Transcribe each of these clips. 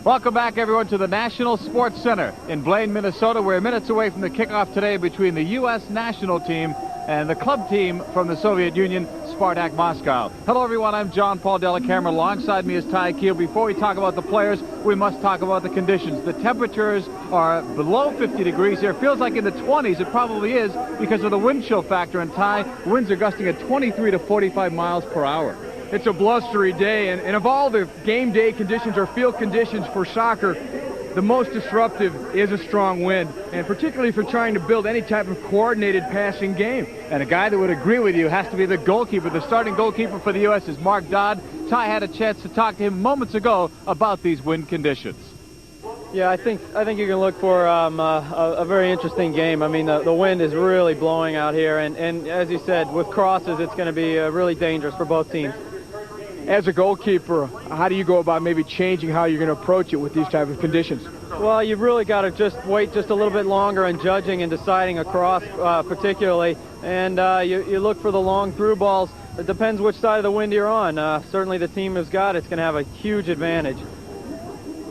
Welcome back, everyone, to the National Sports Center in Blaine's, Minnesota. We're minutes away from the kickoff today between the U.S. national team and the club team from the Soviet Union, Spartak Moscow. Hello, everyone. I'm John Paul Dellacamera. Alongside me is Ty Keel. Before we talk about the players, we must talk about the conditions. The temperatures are below 50 degrees here. Feels like in the 20s. It probably is because of the wind chill factor. And Ty, winds are gusting at 23 to 45 miles per hour. It's a blustery day, and of all the game day conditions or field conditions for soccer, the most disruptive is a strong wind, and particularly for trying to build any type of coordinated passing game. And a guy that would agree with you has to be the goalkeeper. The starting goalkeeper for the U.S. is Mark Dodd. Ty had a chance to talk to him moments ago about these wind conditions. Yeah, I think you can look for a very interesting game. I mean, the wind is really blowing out here, and as you said, with crosses, it's going to be really dangerous for both teams. As a goalkeeper, how do you go about maybe changing how you're going to approach it with these type of conditions? Well, you've really got to just wait just a little bit longer in judging and deciding a cross particularly, and you look for the long through balls. It depends which side of the wind you're on. Certainly the team has got it's going to have a huge advantage.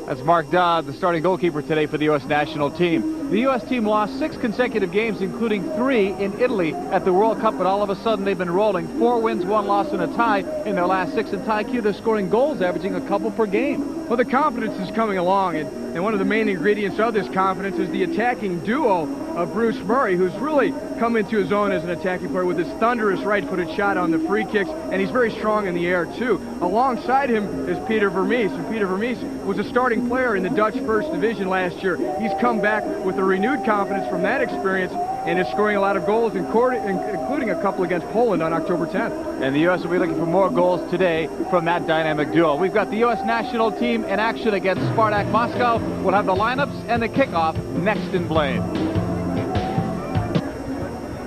That's Mark Dodd, the starting goalkeeper today for the U.S. national team. The U.S. team lost 6 consecutive games, including 3 in Italy at the World Cup, but all of a sudden they've been rolling. 4 wins, 1 loss, and a tie in their last 6. And Ty Q, they're scoring goals, averaging a couple per game. Well, the confidence is coming along, and one of the main ingredients of this confidence is the attacking duo of Bruce Murray, who's really come into his own as an attacking player with his thunderous right-footed shot on the free kicks, and he's very strong in the air, too. Alongside him is Peter Vermees, and Peter Vermees was a starting player in the Dutch First Division last year. He's come back with a renewed confidence from that experience and is scoring a lot of goals, including a couple against Poland on October 10th. And the U.S. will be looking for more goals today from that dynamic duo. We've got the U.S. national team in action against Spartak Moscow. We'll have the lineups and the kickoff next in Blaine.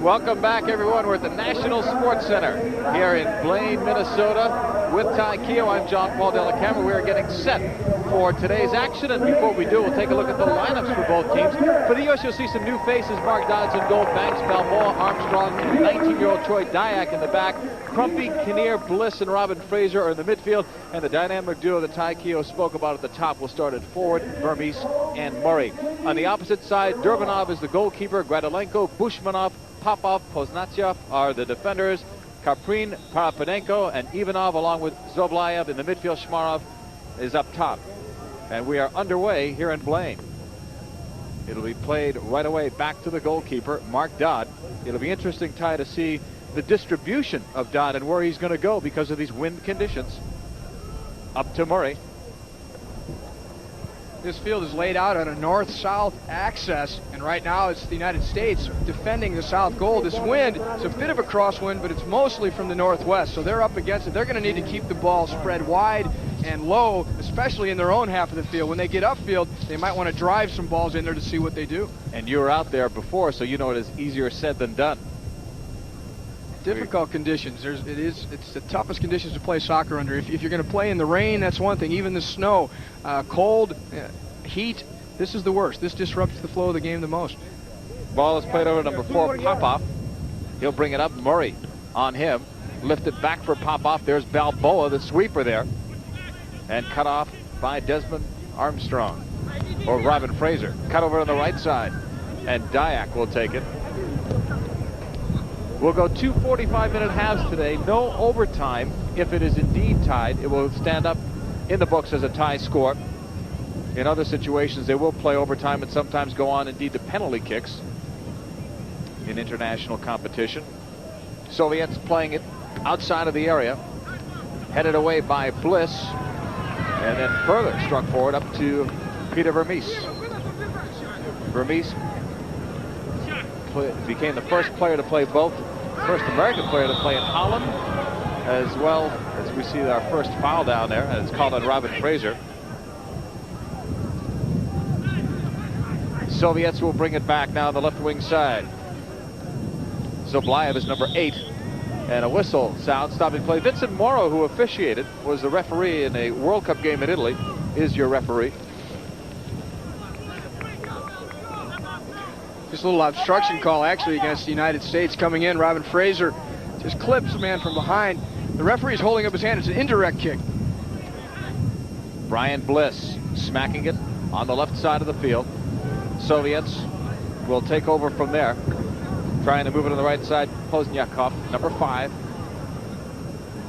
Welcome back, everyone. We're at the National Sports Center here in Blaine, Minnesota. With Ty Keogh, I'm John Paul Dellacamera. We are getting set for today's action, and before we do, we'll take a look at the lineups for both teams. For the U.S., you'll see some new faces. Mark Dodd's in goal, Bэнks, Bальбоа, Armstrong, 19-year-old Troy Daiak in the back. Crumpe, Kinneir, Bliss, and Robin Frazar are in the midfield, and the dynamic duo that Ty Keogh spoke about at the top will start at forward, Vermees and Murray. On the opposite side, Derdbunov is the goalkeeper, Gradиленко, Bушманов, Popov, Pozdnyakov are the defenders. Kaprin, Parapenko, and Ivanov, along with Zoblayev in the midfield. Shmarov is up top. And we are underway here in Blaine. It'll be played right away back to the goalkeeper, Mark Dodd. It'll be interesting, Ty, to see the distribution of Dodd and where he's going to go because of these wind conditions. Up to Murray. This field is laid out on a north-south axis, and right now it's the United States defending the south goal. This wind is a bit of a crosswind, but it's mostly from the northwest, so they're up against it. They're going to need to keep the ball spread wide and low, especially in their own half of the field. When they get upfield, they might want to drive some balls in there to see what they do. And you were out there before, so you know it is easier said than done. Difficult conditions. It's the toughest conditions to play soccer under. If you're going to play in the rain, that's one thing. Even the snow, cold, heat, this is the worst. This disrupts the flow of the game the most. Ball is played over number 4, Popov. He'll bring it up. Murray on him. Lifted back for Popov. There's Bальбоа, the sweeper there. And cut off by Desmond Armstrong. Or Robin Frazar. Cut over on the right side. And Daiak will take it. We'll go 2 45-minute halves today. No overtime. If it is indeed tied, it will stand up in the books as a tie score. In other situations, they will play overtime and sometimes go on indeed to penalty kicks in international competition. Soviets playing it outside of the area. Headed away by Bliss. And then further struck forward up to Peter Vermees. Vermees became the first player to play both. First American player to play in Holland, as well as we see our first foul down there, and it's called on Robin Frazar. Soviets will bring it back now on the left wing side. Zoblayev is number 8, and a whistle sound stopping play. Vincent Morrow, who officiated, was the referee in a World Cup game in Italy, is your referee. Just a little obstruction call actually against the United States coming in. Robin Frazar just clips a man from behind. The referee's holding up his hand. It's an indirect kick. Brian Bliss smacking it on the left side of the field. Soviets will take over from there, trying to move it on the right side. Pozdnyakov, number 5.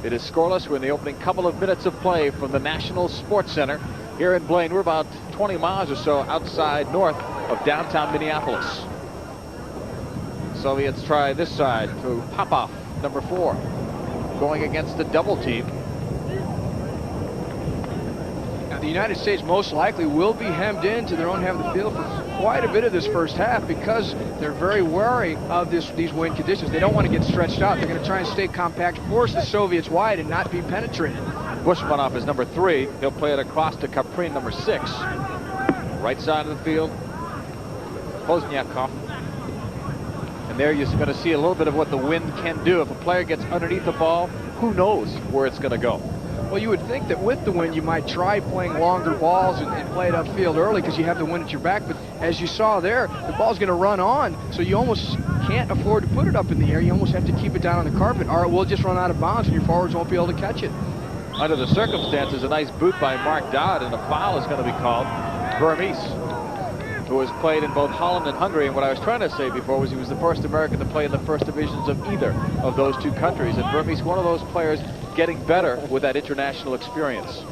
It is scoreless. We're in the opening couple of minutes of play from the National Sports Center here in Blaine. We're about 20 miles or so outside north of downtown Minneapolis. Soviets try this side to Popov, number 4, going against a double team. Now, the United States most likely will be hemmed into their own half of the field for quite a bit of this first half because they're very wary of these wind conditions. They don't want to get stretched out. They're going to try and stay compact, force the Soviets wide, and not be penetrated. Bушmanov is number 3. He'll play it across to Caprin, number 6. Right side of the field, Pozdnyakov. And there you're going to see a little bit of what the wind can do. If a player gets underneath the ball, who knows where it's going to go. Well, you would think that with the wind, you might try playing longer balls and play it upfield early because you have the wind at your back. But as you saw there, the ball's going to run on, so you almost can't afford to put it up in the air. You almost have to keep it down on the carpet, or it will just run out of bounds and your forwards won't be able to catch it. Under the circumstances, a nice boot by Mark Dodds, and a foul is going to be called. Vermes, who has played in both Holland and Hungary, and what I was trying to say before was he was the first American to play in the first divisions of either of those two countries, and Vermes, one of those players getting better with that international experience.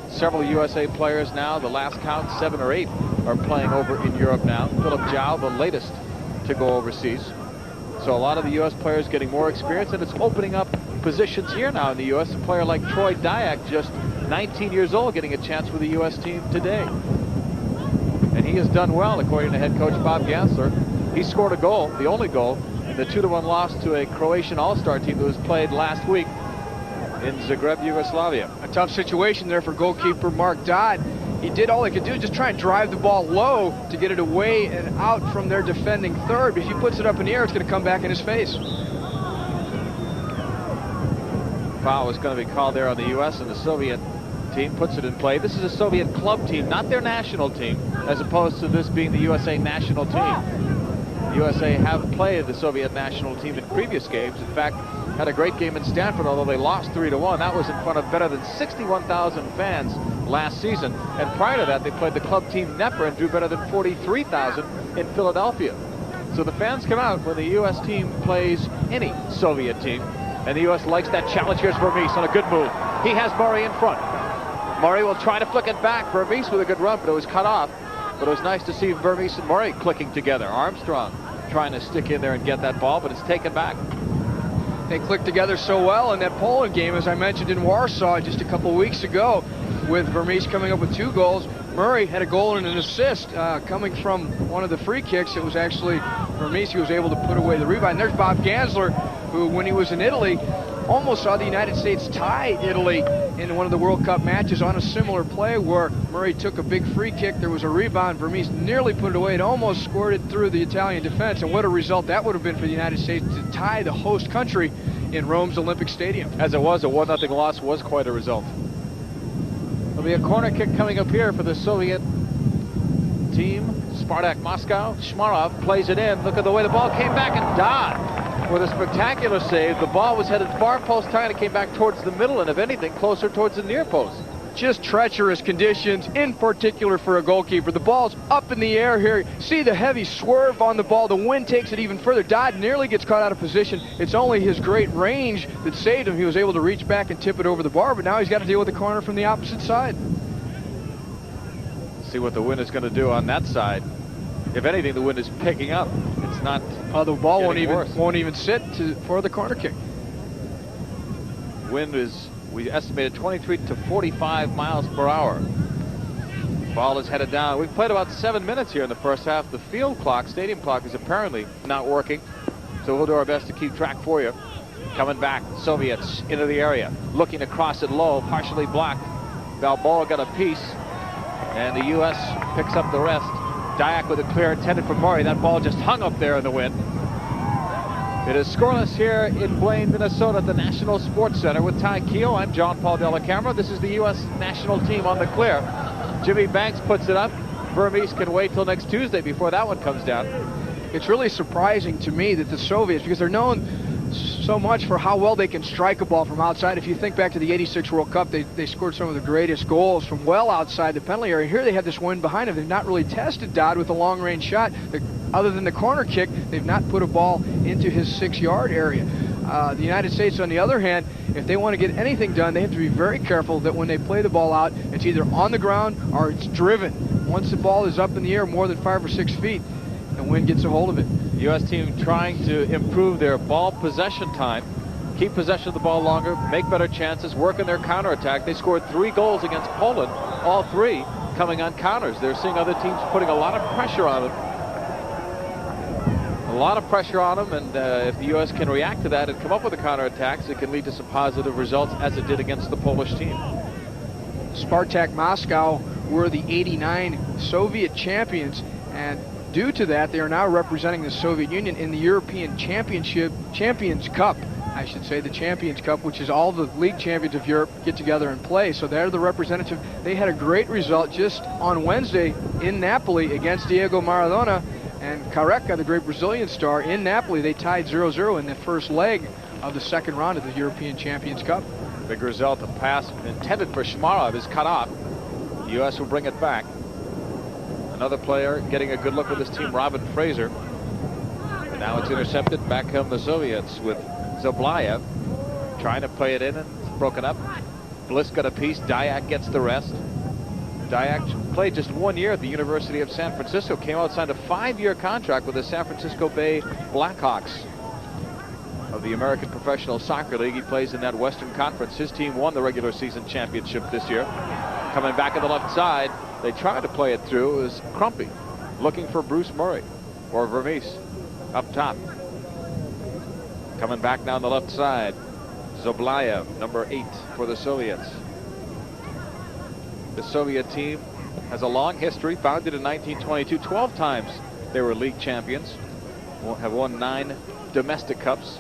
Several USA players now, the last count 7 or 8, are playing over in Europe now. Philip Zhao, the latest to go overseas. So a lot of the U.S. players getting more experience, and it's opening up positions here now in the U.S. A player like Troy Dyack, just 19 years old, getting a chance with the U.S. team today. And he has done well, according to head coach Bob Gansler. He scored a goal, the only goal, in the 2-1 loss to a Croatian all-star team that was played last week in Zagreb, Yugoslavia. A tough situation there for goalkeeper Mark Dodds. He did all he could do, just try and drive the ball low to get it away and out from their defending third. But if he puts it up in the air, it's going to come back in his face. Foul is going to be called there on the U.S. and the Soviet team puts it in play. This is a Soviet club team, not their national team, as opposed to this being the USA national team. The USA have played the Soviet national team in previous games. In fact, had a great game in Stanford, although they lost 3-1. That was in front of better than 61,000 fans last season. And prior to that, they played the club team Dnepr and drew better than 43,000 in Philadelphia. So the fans come out when the U.S. team plays any Soviet team. And the U.S. likes that challenge. Here's Vermes on a good move. He has Murrey in front. Murrey will try to flick it back. Vermes with a good run, but it was cut off. But it was nice to see Vermes and Murray clicking together. Armstrong trying to stick in there and get that ball, but it's taken back. They clicked together so well in that Poland game, as I mentioned in Warsaw just a couple weeks ago, with Vermes coming up with 2 goals. Murray had a goal and an assist coming from one of the free kicks. It was actually Vermes who was able to put away the rebound. And there's Bob Gansler, who, when he was in Italy, almost saw the United States tie Italy in one of the World Cup matches on a similar play where Murray took a big free kick. There was a rebound. Vermes nearly put it away. It almost squirted through the Italian defense. And what a result that would have been for the United States to tie the host country in Rome's Olympic Stadium. As it was, a 1-0 loss was quite a result. There'll be a corner kick coming up here for the Soviet team. Spartak Moscow. Shmarov plays it in. Look at the way the ball came back, and Dodds with a spectacular save. The ball was headed far post high, and it came back towards the middle, and if anything, closer towards the near post. Just treacherous conditions, in particular for a goalkeeper. The ball's up in the air here. See the heavy swerve on the ball. The wind takes it even further. Dodds nearly gets caught out of position. It's only his great range that saved him. He was able to reach back and tip it over the bar, but now he's got to deal with the corner from the opposite side. See what the wind is going to do on that side. If anything, the wind is picking up. It's not. The ball won't even sit for the corner kick. Wind is, we estimated, 23 to 45 miles per hour. Ball is headed down. We've played about 7 minutes here in the first half. The field clock, stadium clock, is apparently not working. So we'll do our best to keep track for you. Coming back, Soviets into the area, looking to cross it low, partially blocked. Bальбоа got a piece, and the U.S. picks up the rest. Dyack with a clear intended for Murray. That ball just hung up there in the wind. It is scoreless here in Blaine, Minnesota at the National Sports Center with Ty Keogh. I'm John Paul Della Camera. This is the U.S. national team on the clear. Jimmy Banks puts it up. Vermes can wait till next Tuesday before that one comes down. It's really surprising to me that the Soviets, because they're known so much for how well they can strike a ball from outside. If you think back to the '86 World Cup, they scored some of the greatest goals from well outside the penalty area. Here they have this wind behind them. They've not really tested Dodds with a long-range shot. Other than the corner kick, they've not put a ball into his 6-yard area. The United States, on the other hand, if they want to get anything done, they have to be very careful that when they play the ball out, it's either on the ground or it's driven. Once the ball is up in the air more than 5 or 6 feet, the wind gets a hold of it. The U.S. team trying to improve their ball possession time, keep possession of the ball longer, make better chances, work in their counterattack. They scored 3 goals against Poland, all 3 coming on counters. They're seeing other teams putting a lot of pressure on them. A lot of pressure on them, and if the U.S. can react to that and come up with the counterattacks, it can lead to some positive results, as it did against the Polish team. Spartak Moscow were the '89 Soviet champions, and due to that, they are now representing the Soviet Union in the European Champions Cup, I should say, the Champions Cup, which is all the league champions of Europe get together and play. So they're the representative. They had a great result just on Wednesday in Napoli against Diego Maradona and Careca, the great Brazilian star, in Napoli. They tied 0-0 in the first leg of the second round of the European Champions Cup. Big result. The pass intended for Shmarov is cut off. The U.S. will bring it back. Another player getting a good look with this team, Robin Frazar. And now it's intercepted. Back come the Soviets with Zablayev trying to play it in, and it's broken up. Bliss got a piece. Daiyak gets the rest. Daiyak played just 1 year at the University of San Francisco. Came out, signed a 5-year contract with the San Francisco Bay Blackhawks of the American Professional Soccer League. He plays in that Western Conference. His team won the regular season championship this year. Coming back on the left side, they tried to play it through. It was Crumpe looking for Bruce Murray or Vermes up top. Coming back down the left side, Zablayev, number 8 for the Soviets. The Soviet team has a long history, founded in 1922. 12 times they were league champions, have won 9 domestic cups.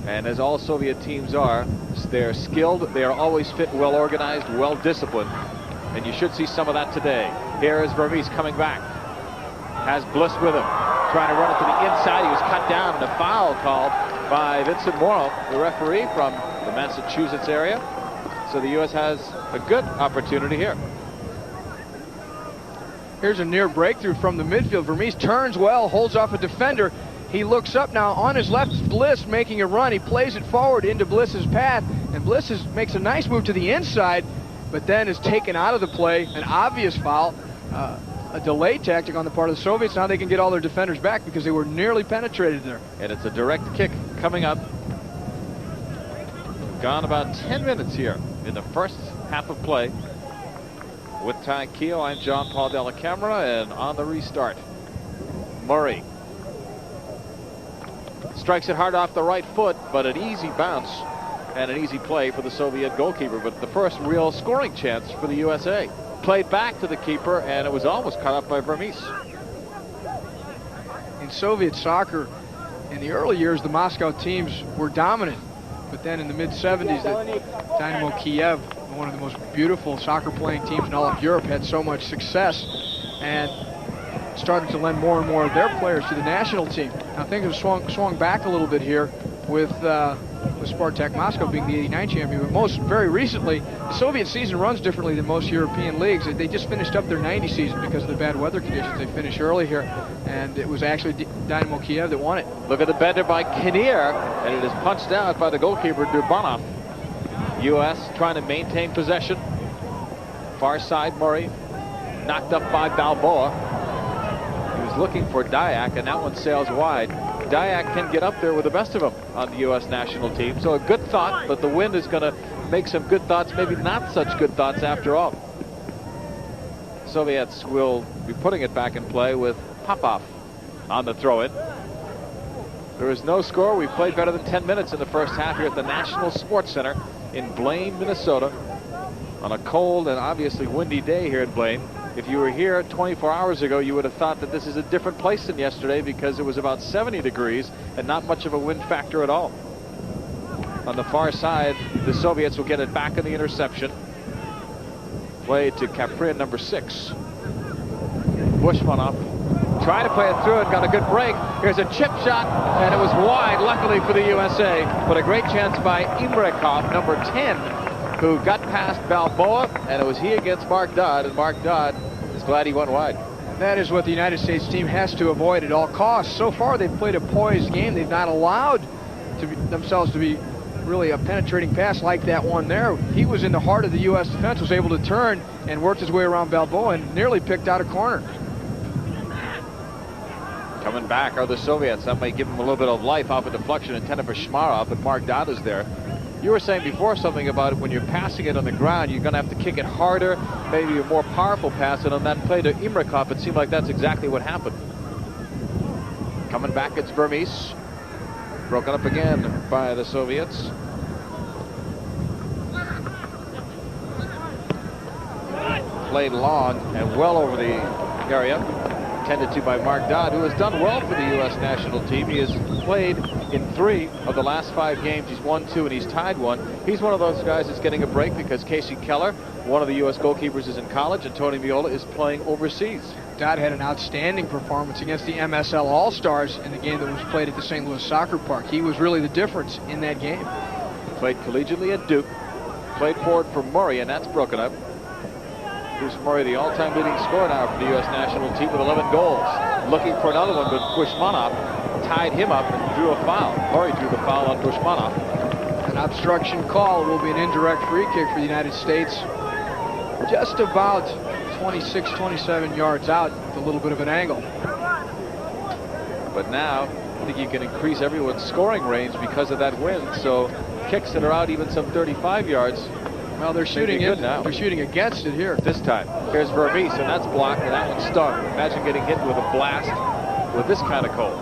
And as all Soviet teams are, they're skilled, they are always fit, well organized, well disciplined. And you should see some of that today. Here is Vermes coming back. Has Bliss with him. Trying to run it to the inside. He was cut down, and a foul called by Vincent Morrow, the referee from the Massachusetts area. So the U.S. has a good opportunity here. Here's a near breakthrough from the midfield. Vermes turns well, holds off a defender. He looks up now. On his left is Bliss making a run. He plays it forward into Bliss's path, and Bliss makes a nice move to the inside, but then is taken out of the play. An obvious foul, a delay tactic on the part of the Soviets. Now they can get all their defenders back because they were nearly penetrated there. And it's a direct kick coming up. Gone about 10 minutes here in the first half of play. With Ty Keogh, I'm John Paul Della Camera, and on the restart, Murray strikes it hard off the right foot, but an easy bounce and an easy play for the Soviet goalkeeper. But the first real scoring chance for the USA. Played back to the keeper, and it was almost cut off by Vermes. In Soviet soccer, in the early years, the Moscow teams were dominant. But then in the mid-'70s, the Dynamo Kiev, one of the most beautiful soccer-playing teams in all of Europe, had so much success and started to lend more and more of their players to the national team. Now things have swung back a little bit here with Spartak Moscow being the '89 champion. But very recently, the Soviet season runs differently than most European leagues. They just finished up their '90 season because of the bad weather conditions. They finished early here, and it was actually Dynamo Kiev that won it. Look at the bender by Kinneyr, and it is punched out by the goalkeeper Derbunov. U.S. trying to maintain possession. Far side, Murray knocked up by Bальбоа. He was looking for Daiyak, and that one sails wide. Daiyak can get up there with the best of them on the U.S. national team. So a good thought, but the wind is going to make some good thoughts, maybe not such good thoughts after all. Soviets will be putting it back in play with Popov on the throw-in. There is no score. We played better than 10 minutes in the first half here at the National Sports Center in Blaine, Minnesota, on a cold and obviously windy day here in Blaine. If you were here 24 hours ago, you would have thought that this is a different place than yesterday because it was about 70 degrees and not much of a wind factor at all. On the far side, the Soviets will get it back in the interception. Play to Caprin, number 6. Bушmanoff tried to play it through and got a good break. Here's a chip shot, and it was wide, luckily for the USA. But a great chance by Imrekov, number 10, who got past Balboa, and it was he against Mark Dodds, and Mark Dodds is glad he went wide. That is what the United States team has to avoid at all costs. So far, they've played a poised game. They've not allowed themselves to be really a penetrating pass like that one there. He was in the heart of the U.S. defense, was able to turn and worked his way around Balboa and nearly picked out a corner. Coming back are the Soviets. That might give them a little bit of life off a deflection intended for Shmarov, but Mark Dodds is there. You were saying before something about it, when you're passing it on the ground, you're going to have to kick it harder, maybe a more powerful pass, and on that play to Imrekov, it seemed like that's exactly what happened. Coming back, it's Vermes. Broken up again by the Soviets. Played long and well over the area. Tended to by Mark Dodds, who has done well for the U.S. national team. He has played in 3 of the last 5 games. He's won 2 and he's tied 1. He's one of those guys that's getting a break because Casey Keller, one of the U.S. goalkeepers, is in college, and Tony Meola is playing overseas. Dodd had an outstanding performance against the MSL All-Stars in the game that was played at the St. Louis Soccer Park. He was really the difference in that game. Played collegiately at Duke. Played forward for Murrey, and that's broken up. Bruce Murray, the all-time leading scorer now for the U.S. national team with 11 goals. Looking for another one, but Bушманов tied him up and drew a foul. Murray drew the foul on Bушманov. An obstruction call will be an indirect free kick for the United States. Just about 26, 27 yards out with a little bit of an angle. But now, I think you can increase everyone's scoring range because of that wind. So kicks that are out even some 35 yards. Well, they're shooting it now. They're shooting against it here. This time. Here's Vermes, and that's blocked, and that one stung. Imagine getting hit with a blast with this kind of cold.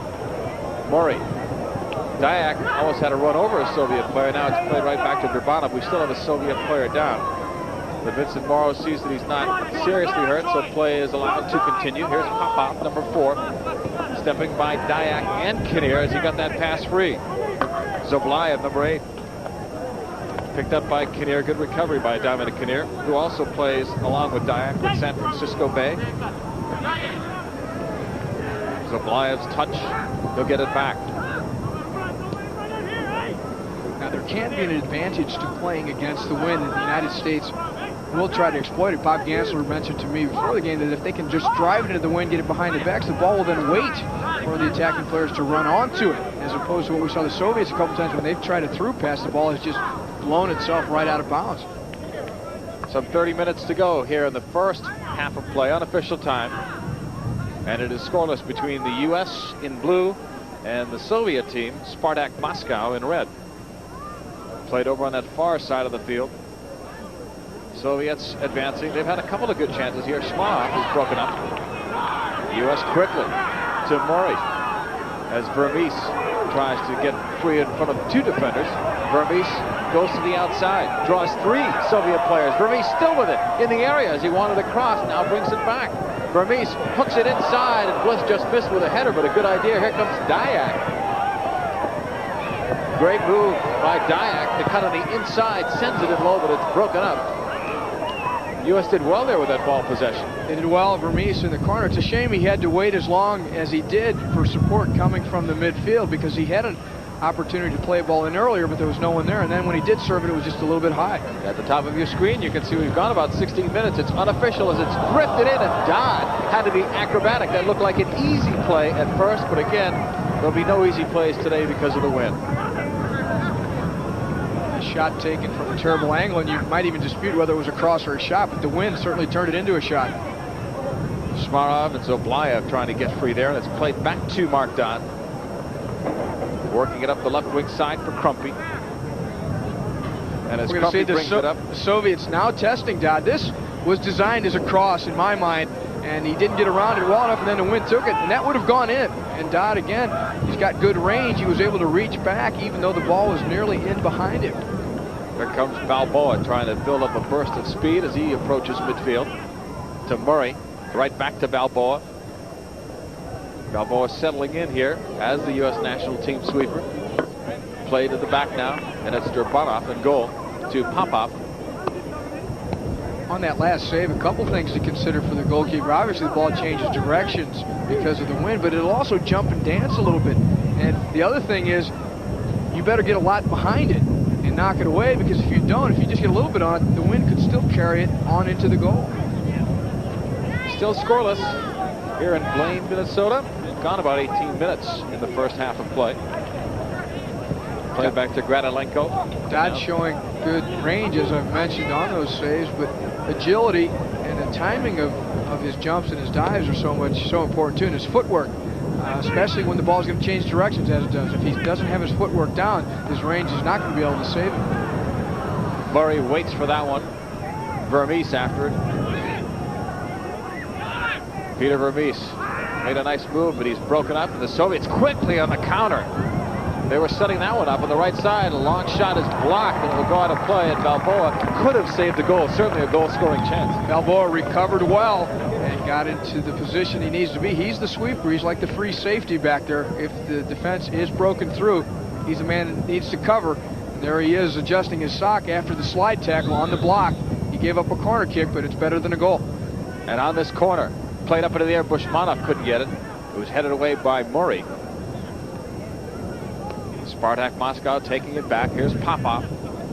Murray. Daiyak almost had to run over a Soviet player. Now it's played right back to Derbanov. We still have a Soviet player down. But Vincent Morrow sees that he's not seriously hurt, so play is allowed to continue. Here's Popov, number 4, stepping by Daiyak and Kinneyr as he got that pass free. Zoblayev, number 8. Picked up by Kinneyr. Good recovery by Dominic Kinneyr, who also plays along with Daiyak with San Francisco Bay. Zoblayev's touch. He'll get it back. Now, there can be an advantage to playing against the wind, and the United States will try to exploit it. Bob Ganslер mentioned to me before the game that if they can just drive it into the wind, get it behind the backs, the ball will then wait for the attacking players to run onto it, as opposed to what we saw the Soviets a couple times when they've tried a through pass, the ball has just blown itself right out of bounds. Some 30 minutes to go here in the first half of play, unofficial time. And it is scoreless between the U.S. in blue and the Soviet team, Spartak Moscow, in red. Played over on that far side of the field. Soviets advancing. They've had a couple of good chances here. Shmarov is broken up. U.S. quickly to Murray as Vermes tries to get free in front of 2 defenders. Vermes goes to the outside, draws 3 Soviet players. Vermes still with it in the area as he wanted to cross, now brings it back. Vermes hooks it inside, and Bliss just missed with a header, but a good idea. Here comes Daiyak. Great move by Daiyak to cut on the inside, sends it in low, but it's broken up. U.S. did well there with that ball possession. They did well. Vermes in the corner. It's a shame he had to wait as long as he did for support coming from the midfield, because he had an opportunity to play a ball in earlier, but there was no one there. And then when he did serve it, it was just a little bit high. At the top of your screen, you can see we've gone about 16 minutes. It's unofficial as it's drifted in, and Dodd had to be acrobatic. That looked like an easy play at first, but again, there'll be no easy plays today because of the wind. Shot taken from a terrible angle, and you might even dispute whether it was a cross or a shot, but the wind certainly turned it into a shot. Shmarov and Zoblayev trying to get free there, and it's played back to Mark Dodd. Working it up the left wing side for Krumpe. And as Krumpe brings it up, the Soviets now testing Dodd. This was designed as a cross in my mind, and he didn't get around it well enough, and then the wind took it, and that would have gone in. And Dodd, again, he's got good range. He was able to reach back even though the ball was nearly in behind him. Here comes Balboa trying to build up a burst of speed as he approaches midfield. To Murray, right back to Balboa. Balboa settling in here as the U.S. national team sweeper. Play to the back now, and it's Derbanov in goal to Popov. On that last save, a couple things to consider for the goalkeeper. Obviously, the ball changes directions because of the wind, but it'll also jump and dance a little bit. And the other thing is, you better get a lot behind it and knock it away, because if you don't, if you just get a little bit on it, the wind could still carry it on into the goal. Still scoreless here in Blaine, Minnesota. Gone about 18 minutes in the first half of play. Play back to Gradilenko. Dodds showing good range, as I've mentioned, on those saves, but agility and the timing of his jumps and his dives are so important too, and his footwork, especially when the ball is going to change directions as it does. If he doesn't have his footwork down, his range is not going to be able to save him. Murray waits for that one. Vermes after it. Peter Vermes made a nice move, but he's broken up, and the Soviets quickly on the counter. They were setting that one up on the right side. A long shot is blocked, and it will go out of play, and Balboa could have saved the goal. Certainly a goal-scoring chance. Balboa recovered well and got into the position he needs to be. He's the sweeper. He's like the free safety back there. If the defense is broken through, he's the man that needs to cover. And there he is, adjusting his sock after the slide tackle on the block. He gave up a corner kick, but it's better than a goal. And on this corner, played up into the air, Bушманов couldn't get it. It was headed away by Murrey. Spartak Moscow taking it back. Here's Popov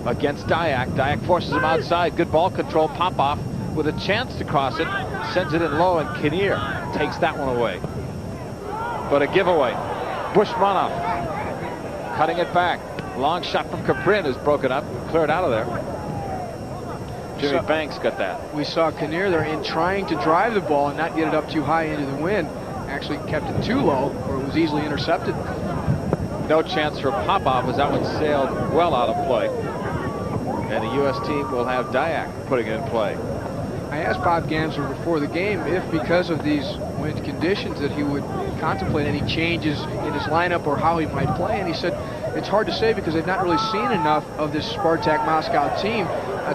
against Daiak. Daiak forces him outside. Good ball control. Popov with a chance to cross it. Sends it in low, and Kinneyr takes that one away. But a giveaway. Bушманов cutting it back. Long shot from Caprin is broken up. Cleared out of there. Jimmy Bэнks got that. We saw Kinneyr there in trying to drive the ball and not get it up too high into the wind. Actually kept it too low, where it was easily intercepted. No chance for Popov as that one sailed well out of play. And the U.S. team will have Daiak putting it in play. I asked Bob Ganslер before the game if, because of these wind conditions, that he would contemplate any changes in his lineup or how he might play. And he said it's hard to say because they've not really seen enough of this Spartak Moscow team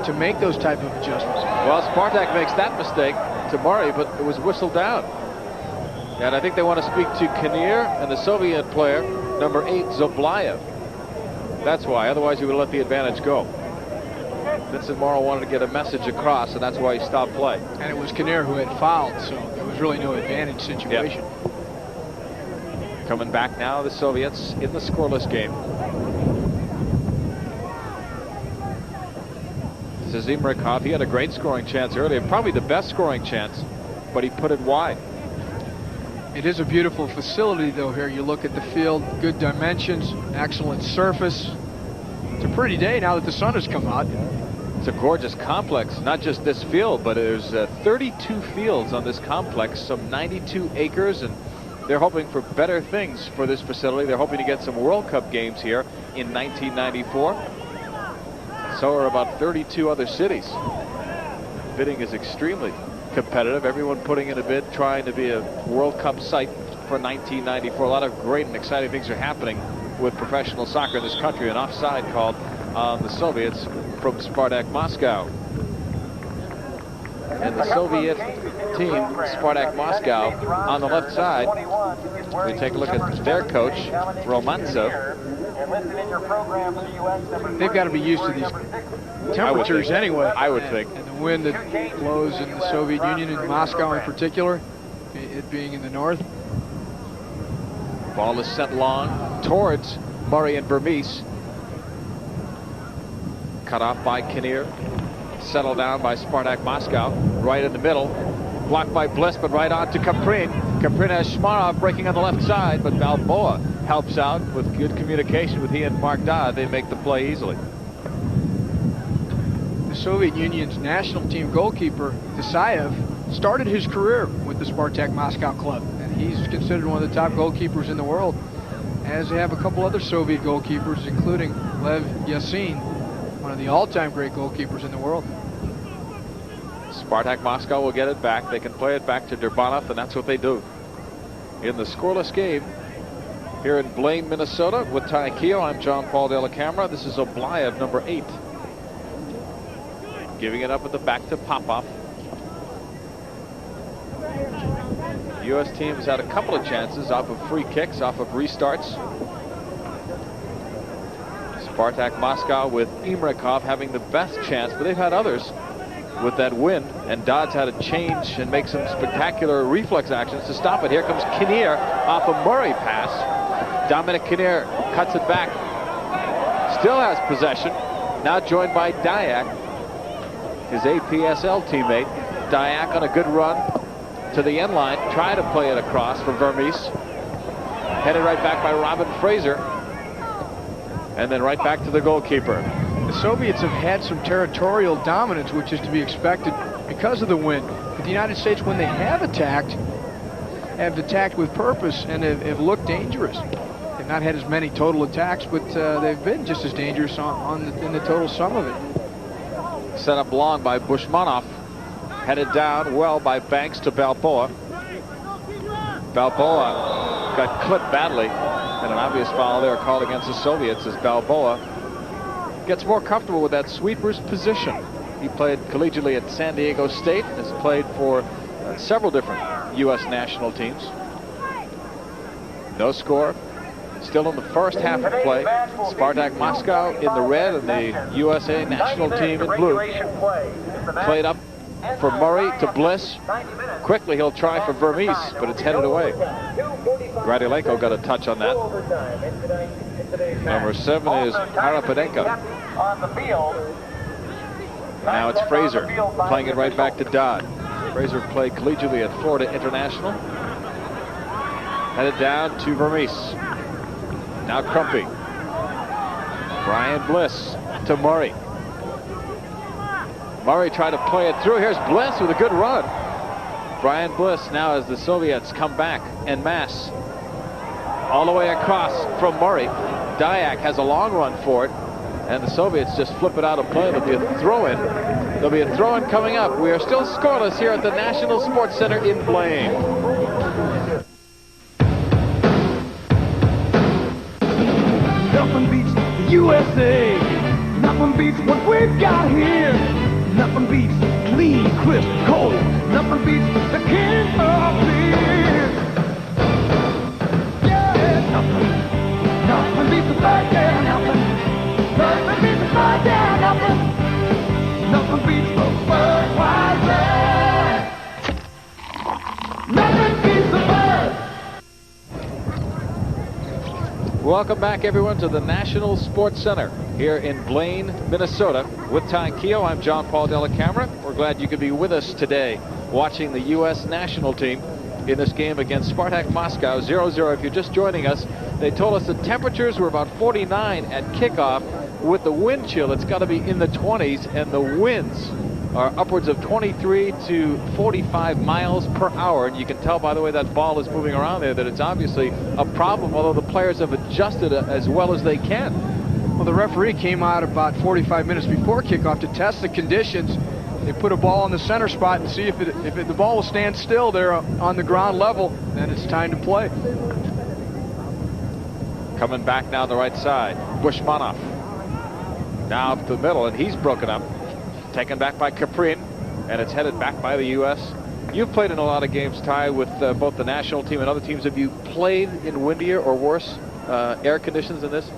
to make those type of adjustments. Well, Spartak makes that mistake to Murray, but it was whistled down. And I think they want to speak to Kinneyr and the Soviet player, number 8, Zoblayev. That's why. Otherwise, he would let the advantage go. Vincent Morrow wanted to get a message across, and that's why he stopped play. And it was Kinneyr who had fouled, so there was really no advantage situation. Yep. Coming back now, the Soviets in the scoreless game. This is Imrikov. He had a great scoring chance earlier, probably the best scoring chance, but he put it wide. It is a beautiful facility, though. Here you look at the field, good dimensions, excellent surface. It's a pretty day now that the sun has come out. It's a gorgeous complex, not just this field, but there's 32 fields on this complex, some 92 acres, and they're hoping for better things for this facility. They're hoping to get some World Cup games here in 1994. So are about 32 other cities. Bidding is extremely competitive. Everyone putting in a bid, trying to be a World Cup site for 1994. A lot of great and exciting things are happening with professional soccer in this country. An offside called on the Soviets from Spartak Moscow. And the Soviet team, Spartak Moscow, on the left side. We take a look at their coach, Romantsev. They've got to be used to these temperatures anyway. I would think. And the wind that blows in the Soviet Union, in Moscow in particular, it being in the north. Ball is sent long towards Murray and Vermes. Cut off by Kinneyr. Settled down by Spartak Moscow. Right in the middle. Blocked by Bliss, but right on to Caprin. Caprin has Shmarov breaking on the left side, but Balboa helps out with good communication with he and Mark Dodds. They make the play easily. The Soviet Union's national team goalkeeper, Tisayev, started his career with the Spartak Moscow club, and he's considered one of the top goalkeepers in the world, as they have a couple other Soviet goalkeepers, including Lev Yassin, one of the all-time great goalkeepers in the world. Spartak Moscow will get it back. They can play it back to Derdbanov, and that's what they do. In the scoreless game here in Blaine, Minnesota, with Ty Keogh, I'm John Paul De La Camera. This is Zoblayev, number 8. Giving it up at the back to Popov. The U.S. team has had a couple of chances off of free kicks, off of restarts. Spartak Moscow with Imrikov having the best chance, but they've had others with that wind, and Dodd's had to change and make some spectacular reflex actions to stop it. Here comes Kinneier off a Murrey pass. Dominic Kinneier cuts it back. Still has possession. Now joined by Daiak, his APSL teammate. Daiak on a good run to the end line. Try to play it across for Vermes. Headed right back by Robin Frazar. And then right back to the goalkeeper. The Soviets have had some territorial dominance, which is to be expected because of the wind. But the United States, when they have attacked with purpose and have looked dangerous. They've not had as many total attacks, but they've been just as dangerous in the total sum of it. Set up long by Bушманов. Headed down well by Bэнks to Bальбоа. Bальбоa got clipped badly, and an obvious foul there called against the Soviets as Bальбоa gets more comfortable with that sweeper's position. He played collegiately at San Diego State, has played for several different U.S. national teams. No score. Still in the first half of play. Spartak Moscow in the red and the USA national team in blue. Played up for Murrey to Bliss. Quickly he'll try for Vermes, but it's headed away. Gradilenko got a touch on that. Number 7 is Harapadenko. Now it's Frazar playing it right back to Dodd. Frazar played collegiately at Florida International. Headed down to Vermes. Now Crumpe. Brian Bliss to Murrey. Murrey tried to play it through. Here's Bliss with a good run. Brian Bliss now as the Soviets come back en masse. All the way across from Murrey. Daiak has a long run for it. And the Soviets just flip it out of play. There'll be a throw-in. There'll be a throw-in coming up. We are still scoreless here at the National Sports Center in Blaine's. Nothing beats the USA. Nothing beats what we've got here. Nothing beats clean, crisp, cold. Nothing beats the king of beer. Yeah, nothing beats the flag, yeah, nothing beats the flag, yeah, nothing beats the Budweiser. Nothing beats the bird. Welcome back, everyone, to the National Sports Center here in Blaine, Minnesota. With Ty Keogh, I'm John Paul Della Camera. We're glad you could be with us today watching the U.S. national team in this game against Spartak Moscow, 0-0. If you're just joining us, they told us the temperatures were about 49 at kickoff. With the wind chill, it's got to be in the 20s, and the winds are upwards of 23 to 45 miles per hour. And you can tell by the way that ball is moving around there that it's obviously a problem, although the players have adjusted as well as they can. Well, the referee came out about 45 minutes before kickoff to test the conditions. They put a ball on the center spot and see if the ball will stand still there on the ground level, then it's time to play. Coming back now on the right side, Bушманов. Now up the middle, and he's broken up. Taken back by Caprin, and it's headed back by the U.S. You've played in a lot of games, Ty, with both the national team and other teams. Have you played in windier or worse air conditions than this?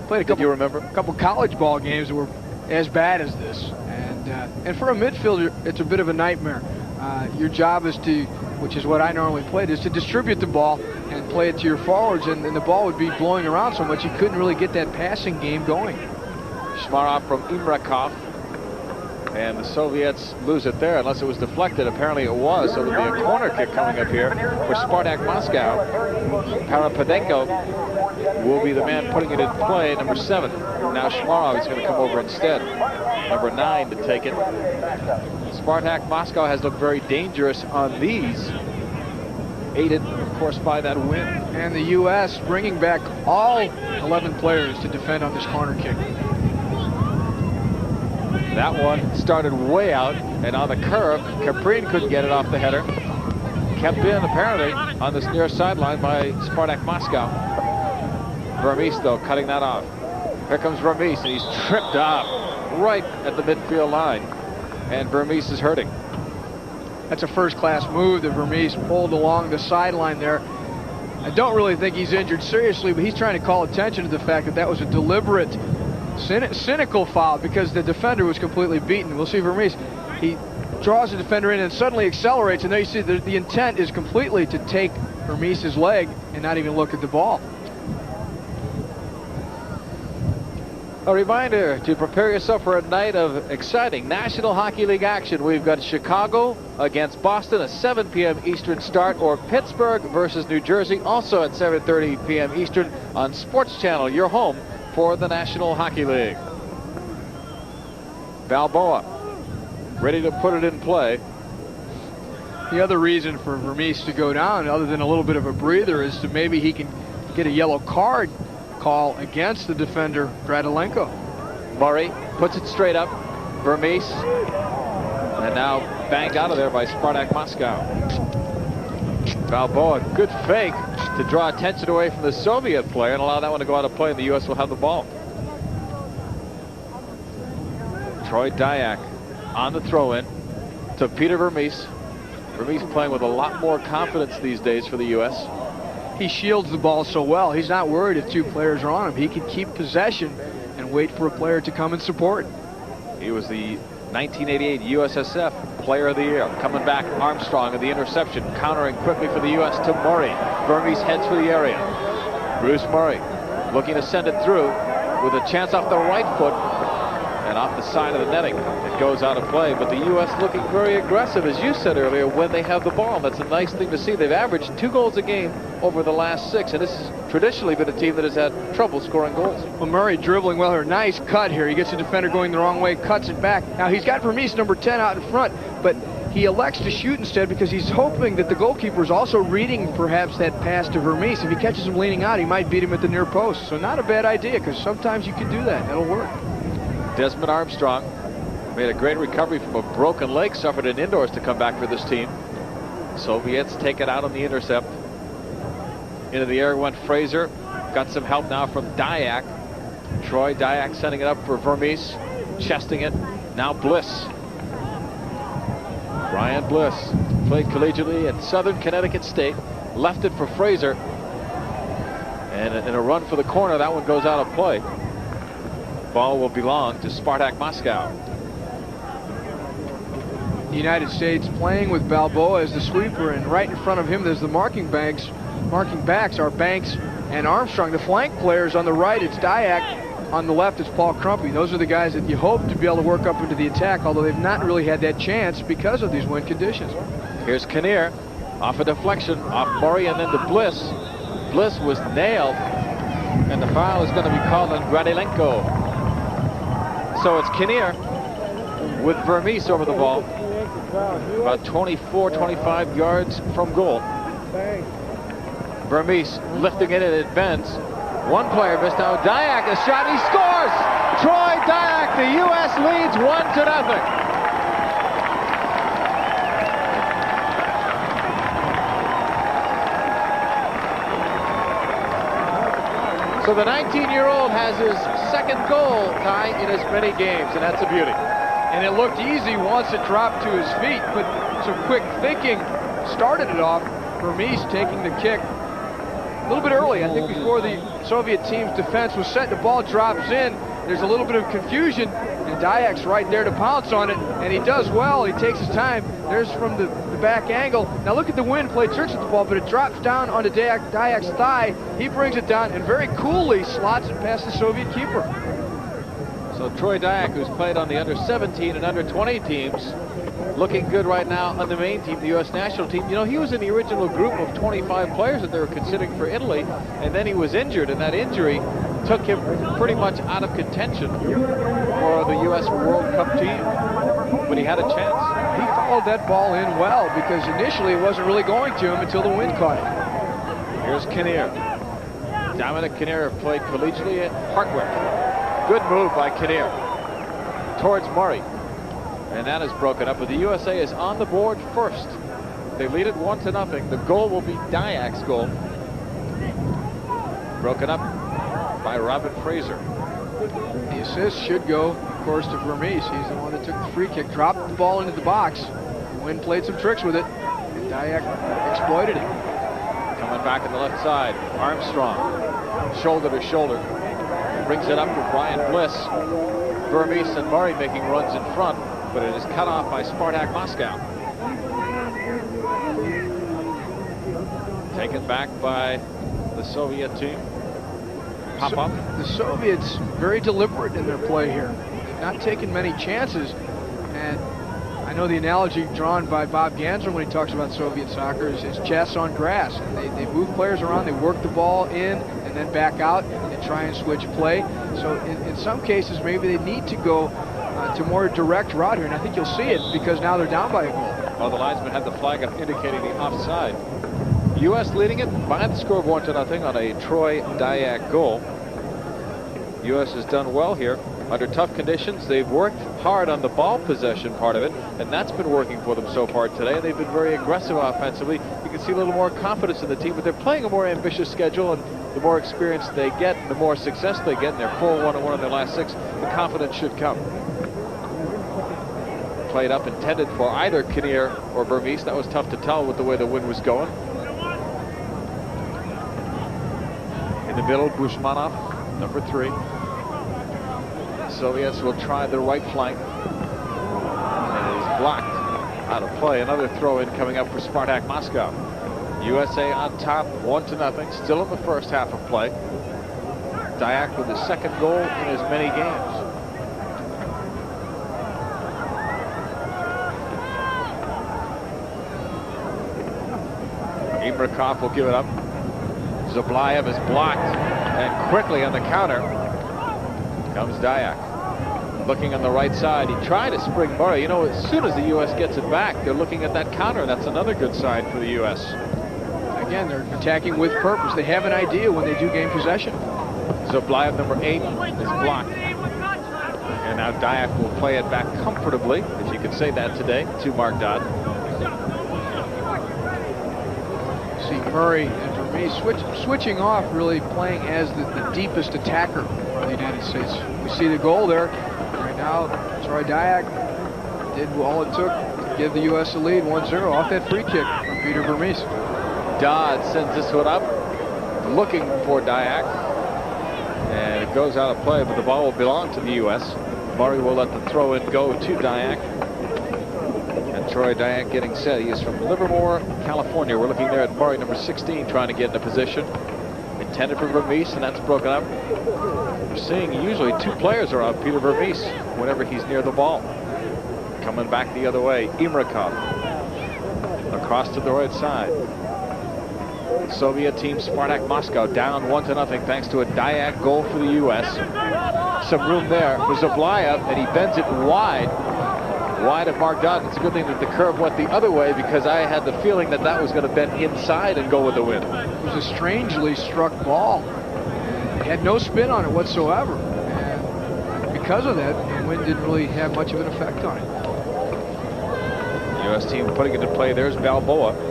Played a couple, you remember? A couple college ball games that were as bad as this. And for a midfielder, it's a bit of a nightmare. Your job is to, which is what I normally played, is to distribute the ball and play it to your forwards, and the ball would be blowing around so much you couldn't really get that passing game going. Shmarov from Imrakov. And the Soviets lose it there unless it was deflected. Apparently it was, so there'll be a corner kick coming up here for Spartak Moscow. Harapadenko will be the man putting it in play, number 7. Now Shmarov is going to come over instead. Number 9 to take it. Spartak Moscow has looked very dangerous on these, aided, of course, by that win. And the U.S. bringing back all 11 players to defend on this corner kick. That one started way out, and on the curve, Caprin couldn't get it off the header. Kept in, apparently, on this near sideline by Spartak Moscow. Vermes, though, cutting that off. Here comes Vermes, and he's tripped off right at the midfield line. And Vermes is hurting. That's a first-class move that Vermes pulled along the sideline there. I don't really think he's injured seriously, but he's trying to call attention to the fact that that was a deliberate, cynical foul because the defender was completely beaten. We'll see Vermes. he draws the defender in and suddenly accelerates, and there you see the intent is completely to take Vermes's leg and not even look at the ball. A reminder to prepare yourself for a night of exciting National Hockey League action. We've got Chicago against Boston, a 7 p.m. Eastern start, or Pittsburgh versus New Jersey, also at 7:30 p.m. Eastern on Sports Channel, your home for the National Hockey League. Bальбоа ready to put it in play. The other reason for Vermes to go down, other than a little bit of a breather, is to maybe he can get a yellow card call against the defender, Gradilenko. Murray puts it straight up. Vermes. And now banged out of there by Spartak Moscow. Bальбоa, good fake to draw attention away from the Soviet player and allow that one to go out of play, and the U.S. will have the ball. Troy Dyack on the throw-in to Peter Vermes. Vermes playing with a lot more confidence these days for the U.S. He shields the ball so well. He's not worried if two players are on him. He can keep possession and wait for a player to come and support. He was the 1988 USSF Player of the Year. Coming back, Armstrong of the interception, countering quickly for the U.S. to Murray. Vermes heads for the area. Bruce Murray looking to send it through with a chance off the right foot and off the side of the netting. It goes out of play, but the U.S. looking very aggressive, as you said earlier, when they have the ball. That's a nice thing to see. They've averaged 2 goals a game over the last 6, and this has traditionally been a team that has had trouble scoring goals. Well, Murray dribbling well here. Nice cut here. He gets the defender going the wrong way, cuts it back. Now he's got Vermes number 10 out in front, but he elects to shoot instead because he's hoping that the goalkeeper is also reading perhaps that pass to Vermes. If he catches him leaning out, he might beat him at the near post. So not a bad idea, because sometimes you can do that. That'll work. Desmond Armstrong made a great recovery from a broken leg suffered in indoors to come back for this team. Soviets take it out on the intercept. Into the air went Frazierr. Got some help now from Dyack. Troy Dyack sending it up for Vermes. Chesting it. Now Bliss. Brian Bliss played collegiately at Southern Connecticut State. Left it for Frazierr. And in a run for the corner, that one goes out of play. Ball will belong to Spartak Moscow. The United States playing with Bальбоa as the sweeper, and right in front of him there's the marking backs are Bэнks and Armstrong. The flank players on the right, it's Dyack. On the left, it's Paul Crumpe. Those are the guys that you hope to be able to work up into the attack, although they've not really had that chance because of these wind conditions. Here's Kinneyr off a deflection off Murray and then to Bliss. Bliss was nailed, and the foul is going to be called on Gradilenko. So it's Kinneyr with Vermes over the ball, about 24, 25 yards from goal. Vermes lifting it and it bends. One player missed out. Dyack, a shot, he scores! Troy Dyack, the U.S. leads 1-0. So the 19-year-old has his second goal, Ty, in as many games, and that's a beauty. And it looked easy once it dropped to his feet, but some quick thinking started it off. Vermes taking the kick a little bit early, I think before the Soviet team's defense was set. The ball drops in. There's a little bit of confusion, and Dyack's right there to pounce on it, and he does well. He takes his time. There's from the back angle. Now look at the wind, played tricks with the ball, but it drops down onto Dyack's thigh. He brings it down and very coolly slots it past the Soviet keeper. So Troy Dyack, who's played on the under-17 and under-20 teams, looking good right now on the main team, the U.S. national team. You know, he was in the original group of 25 players that they were considering for Italy, and then he was injured, and that injury took him pretty much out of contention for the U.S. World Cup team. But he had a chance. He followed that ball in well, because initially it wasn't really going to him until the wind caught it. Here's Kinneyr. Dominic Kinneyr played collegiately at Hartwick. Good move by Kinneyr towards Murray. And that is broken up, but the USA is on the board first. They lead it 1-0. The goal will be Dyack's goal. Broken up by Robert Frazierr. The assist should go, of course, to Vermes. He's the one that took the free kick, dropped the ball into the box. The wind played some tricks with it, and Dyack exploited it. Coming back on the left side, Armstrong, shoulder to shoulder. Brings it up for Brian Bliss. Vermes and Murray making runs in front. but it is cut off by Spartak Moscow. Taken back by the Soviet team. Popov. The Soviets very deliberate in their play here. Not taking many chances. And I know the analogy drawn by Bob Ганслер when he talks about Soviet soccer is chess on grass. And they move players around, they work the ball in and then back out and try and switch play. So in some cases, maybe they need to go to more direct route here. And I think you'll see it because now they're down by a goal. Well, the linesman had the flag up indicating the offside. U.S. leading it by the score of 1-0 on a Troy Dyack goal. U.S. has done well here under tough conditions. They've worked hard on the ball possession part of it, and that's been working for them so far today. They've been very aggressive offensively. You can see a little more confidence in the team, but they're playing a more ambitious schedule, and the more experience they get, the more success they get, and they're 4-1-1 in their last 6. The confidence should come. Played up intended for either Kinneier or Vermese. That was tough to tell with the way the wind was going. In the middle, Bушманов, number 3. Soviets will try the right flank. And it is blocked out of play. Another throw-in coming up for Spartak Moscow. USA on top, 1-0, still in the first half of play. Dyack with his second goal in as many games. Imrakov will give it up. Zablayev is blocked, and quickly on the counter comes Dyack. Looking on the right side, he tried to spring Murrey. You know, as soon as the U.S. gets it back, they're looking at that counter, and that's another good sign for the U.S. Again, they're attacking with purpose. They have an idea when they do gain possession. Zablayev, number 8, is blocked. And now Dyack will play it back comfortably, if you could say that today, to Mark Dodd. See Murray and Vermese switching off, really playing as the deepest attacker for the United States. We see the goal there. Right now, Troy Dyack did all it took to give the U.S. a lead, 1-0 off that free kick from Peter Vermese. Dodd sends this one up, looking for Dyack. And it goes out of play, but the ball will belong to the U.S. Murray will let the throw-in go to Dyack. And Troy Dyack getting set. He is from Livermore, California. We're looking there at Murray, number 16, trying to get into position. Intended for Vermese, and that's broken up. We're seeing usually 2 players are on Peter Vermese whenever he's near the ball. Coming back the other way, Imrakov. Across to the right side. Soviet team Spartak Moscow down 1-0 thanks to a Dyack goal for the U.S. Some room there for Zablayev, and he bends it wide of Mark Dodd. It's a good thing that the curve went the other way, because I had the feeling that that was going to bend inside and go with the wind. It was a strangely struck ball. It had no spin on it whatsoever. And because of that, the wind didn't really have much of an effect on it. U.S. team putting it to play. There's Bальбоа.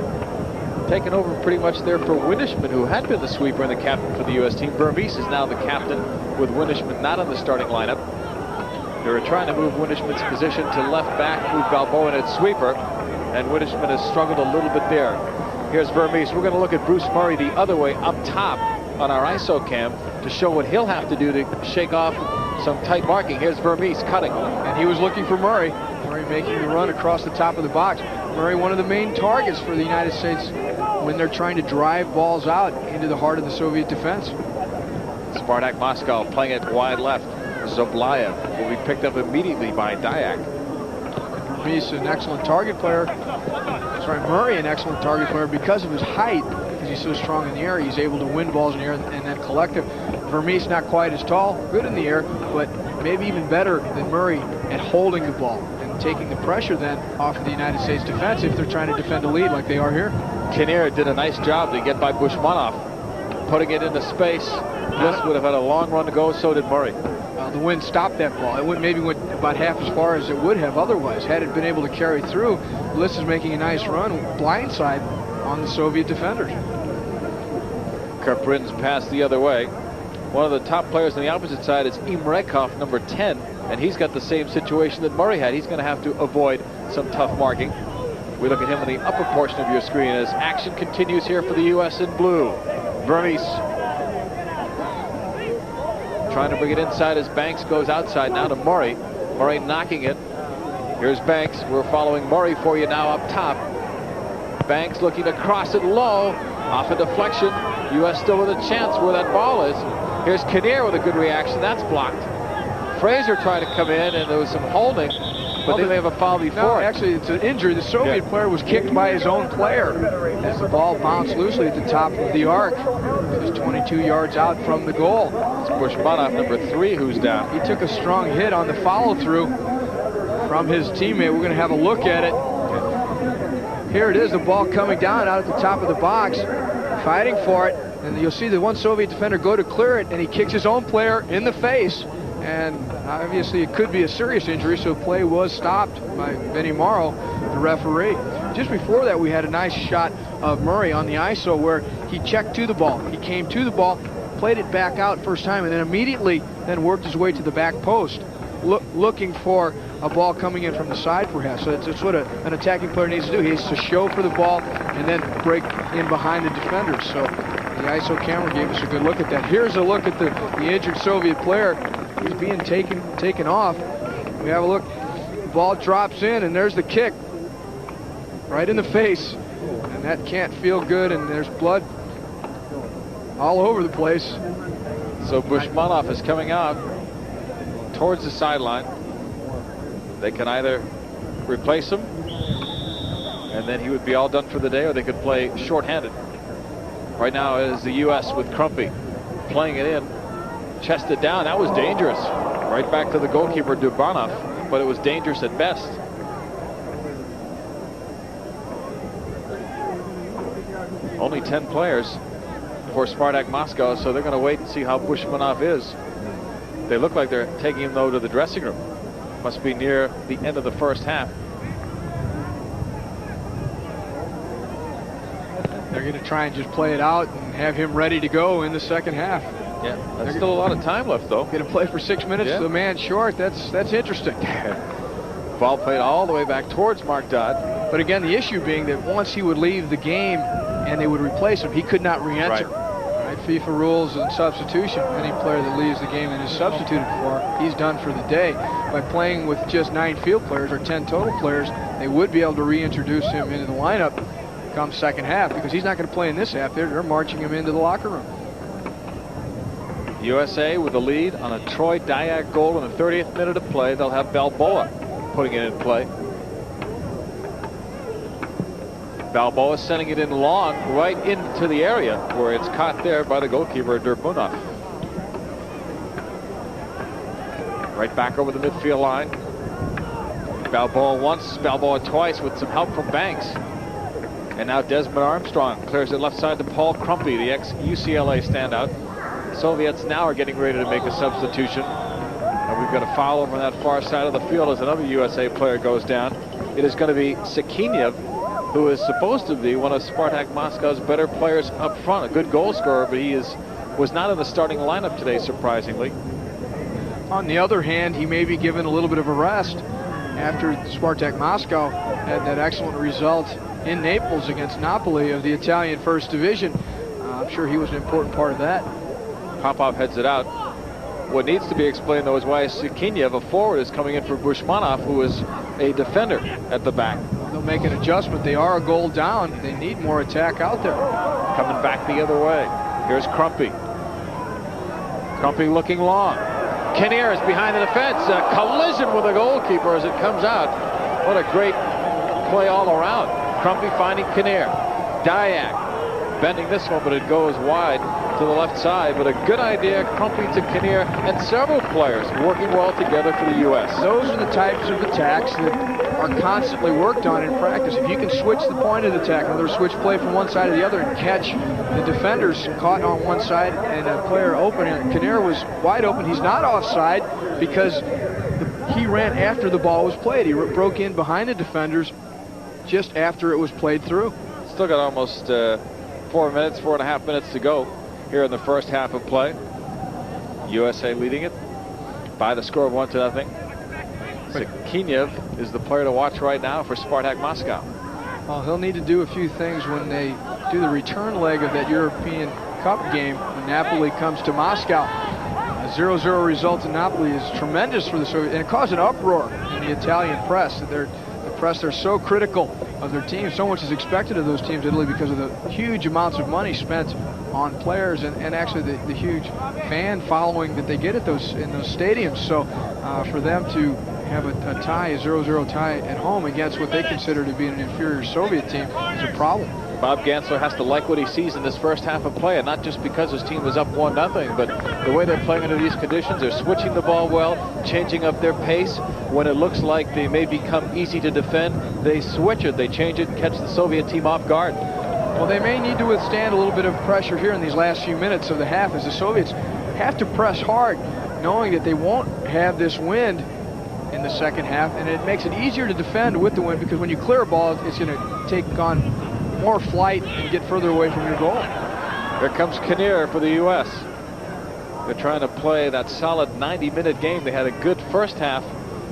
Taken over pretty much there for Winnishman, who had been the sweeper and the captain for the U.S. team. Vermese is now the captain, with Winnishman not on the starting lineup. They were trying to move Winnishman's position to left back, move Bальбоa in at sweeper, and Winnishman has struggled a little bit there. Here's Vermese. We're going to look at Bruce Murray the other way up top on our ISO cam to show what he'll have to do to shake off some tight marking. Here's Vermese cutting. And he was looking for Murray. Murray making the run across the top of the box. Murray, one of the main targets for the United States when they're trying to drive balls out into the heart of the Soviet defense. Spartak Moscow playing it wide left. Zablayev will be picked up immediately by Dyack. Vermese, an excellent target player. Sorry, Murray, an excellent target player because of his height. Because he's so strong in the air, he's able to win balls in the air and then collective. Vermese not quite as tall, good in the air, but maybe even better than Murray at holding the ball and taking the pressure then off of the United States defense if they're trying to defend a lead like they are here. Kinneier did a nice job to get by Bушманов, putting it into space. Bliss would have had a long run to go, so did Murray. The wind stopped that ball. It maybe went about half as far as it would have otherwise. Had it been able to carry through, Bliss is making a nice run, blindside on the Soviet defenders. Kaprin's pass the other way. One of the top players on the opposite side is Imrakov, number 10, and he's got the same situation that Murray had. He's going to have to avoid some tough marking. We look at him in the upper portion of your screen as action continues here for the U.S. in blue. Vermese trying to bring it inside as Bэнks goes outside now to Murray. Murray knocking it Here's Bэнks. We're following Murrey for you now up top. Bэнks looking to cross it low. Off a deflection. U.S. still with a chance where that ball is. Here's Kinnear with a good reaction. That's blocked. Frейzer tried to come in, and there was some holding, but they may have a foul before. No, actually, it's an injury. The Soviet player was kicked by his own player as the ball bounced loosely at the top of the arc. Just 22 yards out from the goal. It's Bушманов, number 3, who's down. He took a strong hit on the follow-through from his teammate. We're going to have a look at it. Here it is, the ball coming down out at the top of the box, fighting for it. And you'll see the one Soviet defender go to clear it, and he kicks his own player in the face. And obviously it could be a serious injury, so play was stopped by Benny Morrow, the referee. Just before that, we had a nice shot of Murrey on the ISO where he checked to the ball. He came to the ball, played it back out first time, and then immediately then worked his way to the back post, looking for a ball coming in from the side perhaps. So it's what an attacking player needs to do. He needs to show for the ball and then break in behind the defenders. So the ISO camera gave us a good look at that. Here's a look at the injured Soviet player. He's being taken off. We have a look. The ball drops in, and there's the kick. Right in the face. And that can't feel good, and there's blood all over the place. So Bушманов is coming out towards the sideline. They can either replace him, and then he would be all done for the day, or they could play shorthanded. Right now it is the U.S. with Krumpe playing it in. Chested down. That was dangerous. Right back to the goalkeeper, Derbunov, but it was dangerous at best. Only 10 players for Spartak Moscow, so they're going to wait and see how Bушманов is. They look like they're taking him, though, to the dressing room. Must be near the end of the first half. They're going to try and just play it out and have him ready to go in the second half. Yeah, there's still a lot of time left, though. Going to play for 6 minutes. Yeah. The man short. That's interesting. Ball played all the way back towards Mark Dodd. But again, the issue being that once he would leave the game and they would replace him, he could not re-enter. Right. FIFA rules and substitution. Any player that leaves the game and is substituted for, he's done for the day. By playing with just 9 field players or 10 total players, they would be able to reintroduce him into the lineup come second half, because he's not going to play in this half. They're marching him into the locker room. USA with the lead on a Troy Daiyak goal in the 30th minute of play. They'll have Balboa putting it in play. Balboa sending it in long right into the area where it's caught there by the goalkeeper, Derdbunov. Right back over the midfield line. Balboa once, Balboa twice with some help from Bэнks. And now Desmond Armstrong clears it left side to Paul Krumpe, the ex-UCLA standout. Soviets now are getting ready to make a substitution. And we've got a foul over on that far side of the field as another USA player goes down. It is going to be Sekinaев, who is supposed to be one of Spartak Moscow's better players up front, a good goal scorer, but he was not in the starting lineup today, surprisingly. On the other hand, he may be given a little bit of a rest after Spartak Moscow had that excellent result in Naples against Napoli of the Italian First Division. I'm sure he was an important part of that. Popov heads it out. What needs to be explained, though, is why Sekinayev, a forward, is coming in for Bушманов, who is a defender at the back. They'll make an adjustment. They are a goal down. They need more attack out there. Coming back the other way. Here's Krumpe. Krumpe looking long. Kinneyr is behind the defense. A collision with the goalkeeper as it comes out. What a great play all around. Krumpe finding Kinneyr. Daiyak bending this one, but it goes wide to the left side. But a good idea, Krumpe to Kinneyr, and several players working well together for the U.S. Those are the types of attacks that are constantly worked on in practice. If you can switch the point of the attack, in other words, switch play from one side to the other and catch the defenders caught on one side and a player open, and Kinneyr was wide open. He's not offside because he ran after the ball was played. He broke in behind the defenders just after it was played through. Still got almost 4.5 minutes to go here in the first half of play. USA leading it by the score of 1-0. Sekinayev is the player to watch right now for Spartak Moscow. Well, he'll need to do a few things when they do the return leg of that European Cup game when Napoli comes to Moscow. As 0-0 result in Napoli is tremendous for the Soviets, and it caused an uproar in the Italian press. The press, they're so critical of their team. So much is expected of those teams in Italy because of the huge amounts of money spent on players and actually the huge fan following that they get at in those stadiums. So for them to have a tie, a 0-0 tie at home against what they consider to be an inferior Soviet team is a problem. Bob Ganslер has to like what he sees in this first half of play, and not just because his team was up 1-0, but the way they're playing under these conditions. They're switching the ball well, changing up their pace. When it looks like they may become easy to defend, they switch it, they change it, and catch the Soviet team off guard. Well, they may need to withstand a little bit of pressure here in these last few minutes of the half, as the Soviets have to press hard, knowing that they won't have this wind in the second half, and it makes it easier to defend with the wind, because when you clear a ball, it's going to take on more flight and get further away from your goal. Here comes Kinneyr for the U.S. They're trying to play that solid 90-minute game. They had a good first half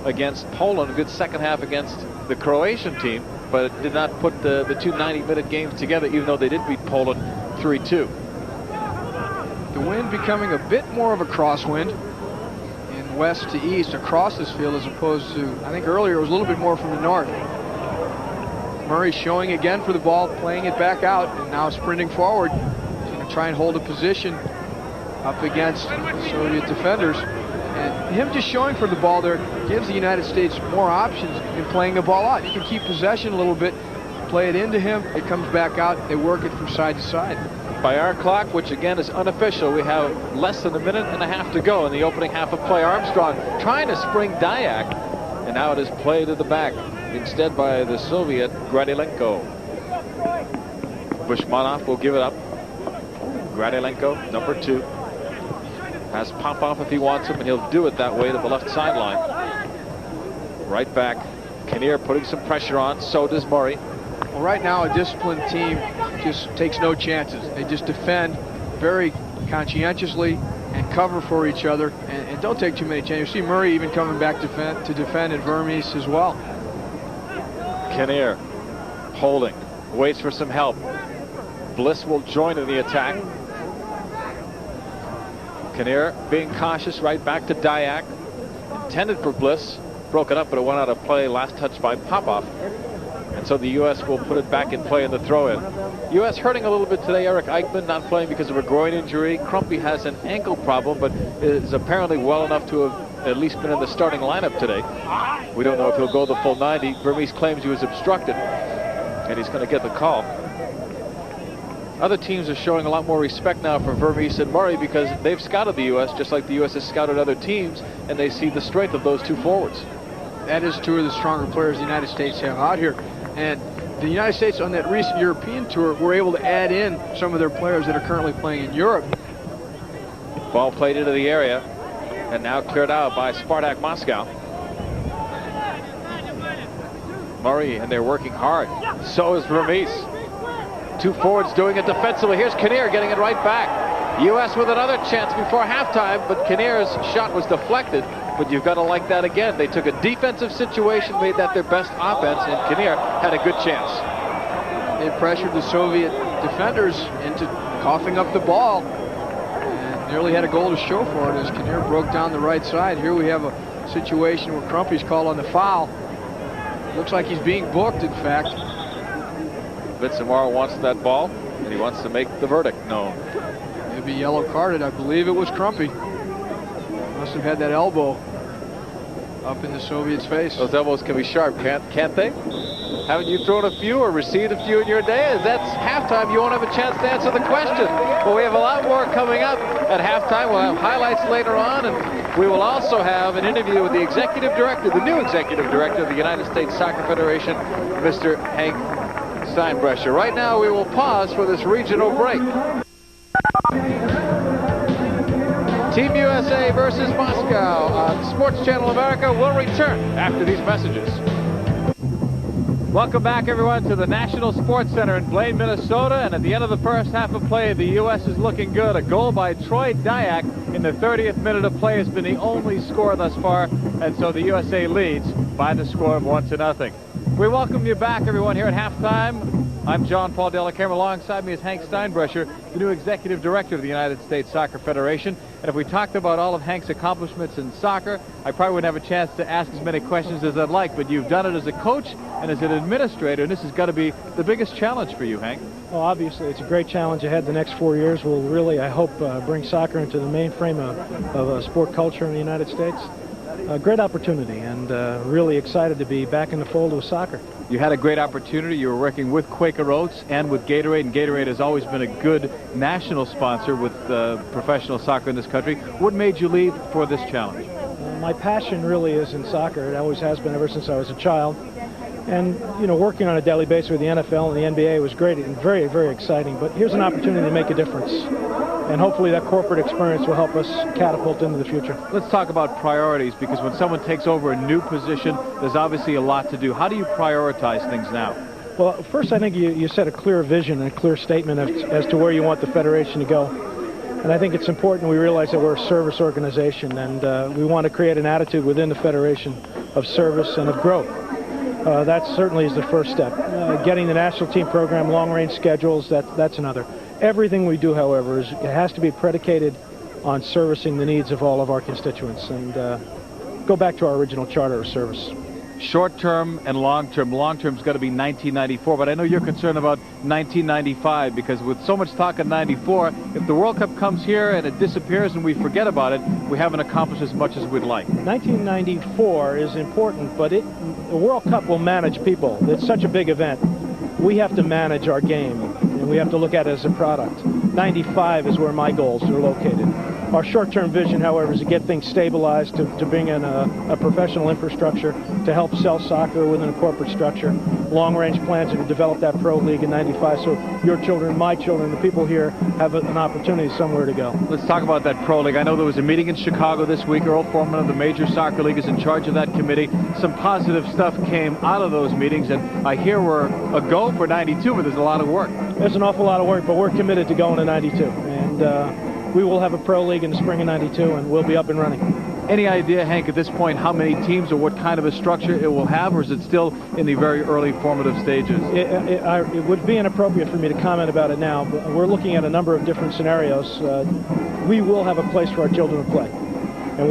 against Poland, a good second half against the Croatian team, but it did not put the two 90-minute games together, even though they did beat Poland 3-2. The wind becoming a bit more of a crosswind in west to east across this field, as opposed to, I think earlier it was a little bit more from the north. Murray showing again for the ball, playing it back out, and now sprinting forward. He's going to try and hold a position up against the Soviet defenders. And him just showing for the ball there gives the United States more options in playing the ball out. You can keep possession a little bit, play it into him, it comes back out, they work it from side to side. By our clock, which again is unofficial, we have less than a minute and a half to go in the opening half of play. Armstrong trying to spring Daiak, and now it is played to the back, instead by the Soviet Gradilenko. Bушманов will give it up. Gradilenko, number 2. Has Popov if he wants him, and he'll do it that way to the left sideline. Right back. Kinneyr putting some pressure on, so does Murray. Well, right now a disciplined team just takes no chances. They just defend very conscientiously and cover for each other, and don't take too many chances. You see Murray even coming back to defend at Vermes as well. Kinneyr holding, waits for some help. Bliss will join in the attack. Kinneyr being cautious, right back to Daiak. Intended for Bliss, broken up, but it went out of play. Last touch by Popov. And so the U.S. will put it back in play in the throw-in. U.S. hurting a little bit today. Eric Eichmann not playing because of a groin injury. Krumpe has an ankle problem, but is apparently well enough to have at least been in the starting lineup today. We don't know if he'll go the full 90. Vermes claims he was obstructed, and he's going to get the call. Other teams are showing a lot more respect now for Vermes and Murray because they've scouted the U.S. just like the U.S. has scouted other teams, and they see the strength of those two forwards. That is two of the stronger players the United States have out here. And the United States on that recent European tour were able to add in some of their players that are currently playing in Europe. Ball played into the area and now cleared out by Spartak Moscow. Murray, and they're working hard. So is Vermes. Two forwards doing it defensively. Here's Kinneyr getting it right back. U.S. with another chance before halftime, but Kinneyr's shot was deflected. But you've got to like that again. They took a defensive situation, made that their best offense, and Kinneyr had a good chance. They pressured the Soviet defenders into coughing up the ball and nearly had a goal to show for it as Kinneyr broke down the right side. Here we have a situation where Krumpe's called on the foul. Looks like he's being booked, in fact. Vitsamar wants that ball, and he wants to make the verdict known. He'll be yellow carded. I believe it was Krumpe. Must have had that elbow up in the Soviet's face. Those elbows can be sharp, can't they? Haven't you thrown a few or received a few in your day? As that's halftime, you won't have a chance to answer the question. But we have a lot more coming up at halftime. We'll have highlights later on, and we will also have an interview with the executive director, the new executive director of the United States Soccer Federation, Mr. Hank Steinbrecher. Right now, we will pause for this regional break. Team USA versus Moscow on Sports Channel America will return after these messages. Welcome back, everyone, to the National Sports Center in Blaine, Minnesota. And at the end of the first half of play, the U.S. is looking good. A goal by Troy Daiak in the 30th minute of play has been the only score thus far. And so the USA leads by the score of 1-0. We welcome you back, everyone, here at halftime I'm John Paul Dellacamera. Alongside me is Hank Steinbrecher, the new executive director of the United States Soccer Federation. And if we talked about all of Hank's accomplishments in soccer, I probably wouldn't have a chance to ask as many questions as I'd like, but you've done it as a coach and as an administrator, and this has got to be the biggest challenge for you, Hank. Well, obviously, it's a great challenge ahead. The next 4 years will really, I hope, bring soccer into the mainframe of sport culture in the United States. A great opportunity, and really excited to be back in the fold with soccer. You had a great opportunity. You were working with Quaker Oats and with Gatorade, and Gatorade has always been a good national sponsor with professional soccer in this country. What made you leave for this challenge? My passion really is in soccer. It always has been ever since I was a child. And, you know, working on a daily basis with the NFL and the NBA was great and very, very exciting. But here's an opportunity to make a difference. And hopefully that corporate experience will help us catapult into the future. Let's talk about priorities, because when someone takes over a new position, there's obviously a lot to do. How do you prioritize things now? Well, first, I think you set a clear vision and a clear statement as to where you want the Federation to go. And I think it's important we realize that we're a service organization, and we want to create an attitude within the Federation of service and of growth. That certainly is the first step. Getting the national team program, long-range schedules, that's another. Everything we do, however, it has to be predicated on servicing the needs of all of our constituents, and go back to our original charter of service. Short-term and long-term. Long-term's got to be 1994, but I know you're concerned about 1995, because with so much talk in 94, if the World Cup comes here and it disappears and we forget about it, we haven't accomplished as much as we'd like. 1994 is important, but the World Cup will manage people. It's such a big event. We have to manage our game, and we have to look at it as a product. 95 is where my goals are located. Our short-term vision, however, is to get things stabilized, to bring in a professional infrastructure, to help sell soccer within a corporate structure. Long-range plans are to develop that pro league in 95, so your children, my children, the people here have an opportunity somewhere to go. Let's talk about that pro league. I know there was a meeting in Chicago this week. Earl Foreman of the Major Soccer League is in charge of that committee. Some positive stuff came out of those meetings, and I hear we're a go for 92, but there's a lot of work. There's an awful lot of work, but we're committed to going to 92, and we will have a pro league in the spring of 92, and we'll be up and running. Any idea, Hank, at this point, how many teams or what kind of a structure it will have, or is it still in the very early formative stages? It would be inappropriate for me to comment about it now, but we're looking at a number of different scenarios. We will have a place for our children to play, and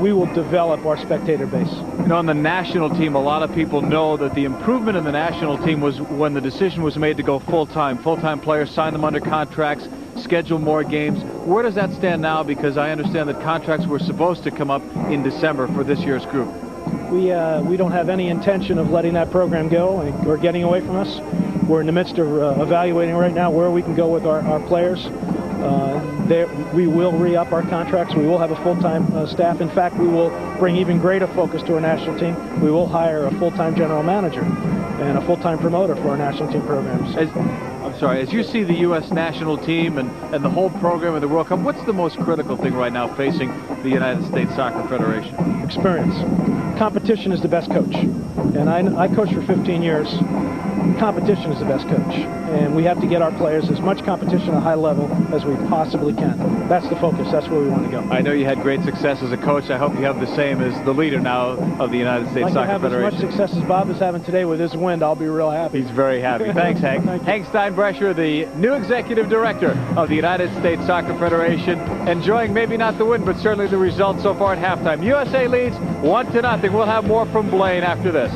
we will develop our spectator base. You know, on the national team, a lot of people know that the improvement in the national team was when the decision was made to go full-time. Full-time players, sign them under contracts, schedule more games. Where does that stand now? Because I understand that contracts were supposed to come up in December for this year's group. We don't have any intention of letting that program go or getting away from us. We're in the midst of evaluating right now where we can go with our players. We will re-up our contracts. We will have a full-time staff. In fact, we will bring even greater focus to our national team. We will hire a full-time general manager and a full-time promoter for our national team programs. As you see the U.S. national team and the whole program of the World Cup, what's the most critical thing right now facing the United States Soccer Federation? Experience. Competition is the best coach. And I coached for 15 years. Competition is the best coach. And we have to get our players as much competition at a high level as we possibly can. That's the focus. That's where we want to go. I know you had great success as a coach. I hope you have the same as the leader now of the United States Soccer Federation. If I have as much success as Bob is having today with his win, I'll be real happy. He's very happy. Thanks, Hank. Thank Hank Steinbrecher, the new executive director of the United States Soccer Federation, enjoying maybe not the win, but certainly the result so far at halftime. USA leads 1-0. We'll have more from Blейн after this.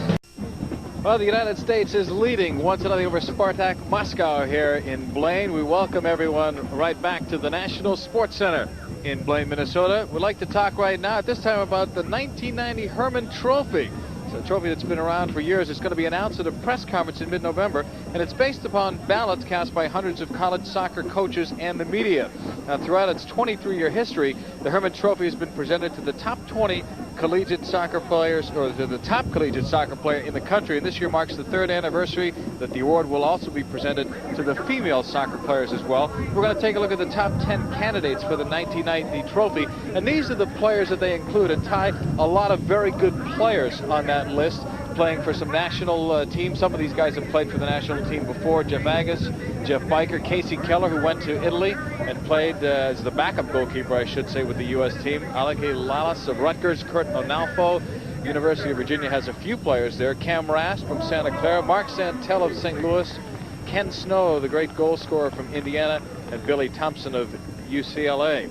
Well, the United States is leading 1-0 over Spartak Moscow here in Blейn. We welcome everyone right back to the National Sports Center in Blейn, Minnesota. We'd like to talk right now at this time about the 1990 Hermann Trophy. It's a trophy that's been around for years. It's going to be announced at a press conference in mid-November, and it's based upon ballots cast by hundreds of college soccer coaches and the media. Now, throughout its 23-year history, the Hermann Trophy has been presented to the top 20 collegiate soccer players, or to the top collegiate soccer player in the country, and this year marks the 3rd anniversary that the award will also be presented to the female soccer players as well. We're going to take a look at the top 10 candidates for the 1990 trophy, and these are the players that they include. And Ty, a lot of very good players on that list, playing for some national teams. Some of these guys have played for the national team before. Jeff Agus, Jeff Biker, Casey Keller, who went to Italy and played as the backup goalkeeper, I should say, with the U.S. team. Aleke Lalas of Rutgers, Kurt Onalfo. University of Virginia has a few players there. Cam Rast from Santa Clara, Mark Santel of St. Louis, Ken Snow, the great goal scorer from Indiana, and Billy Thompson of UCLA.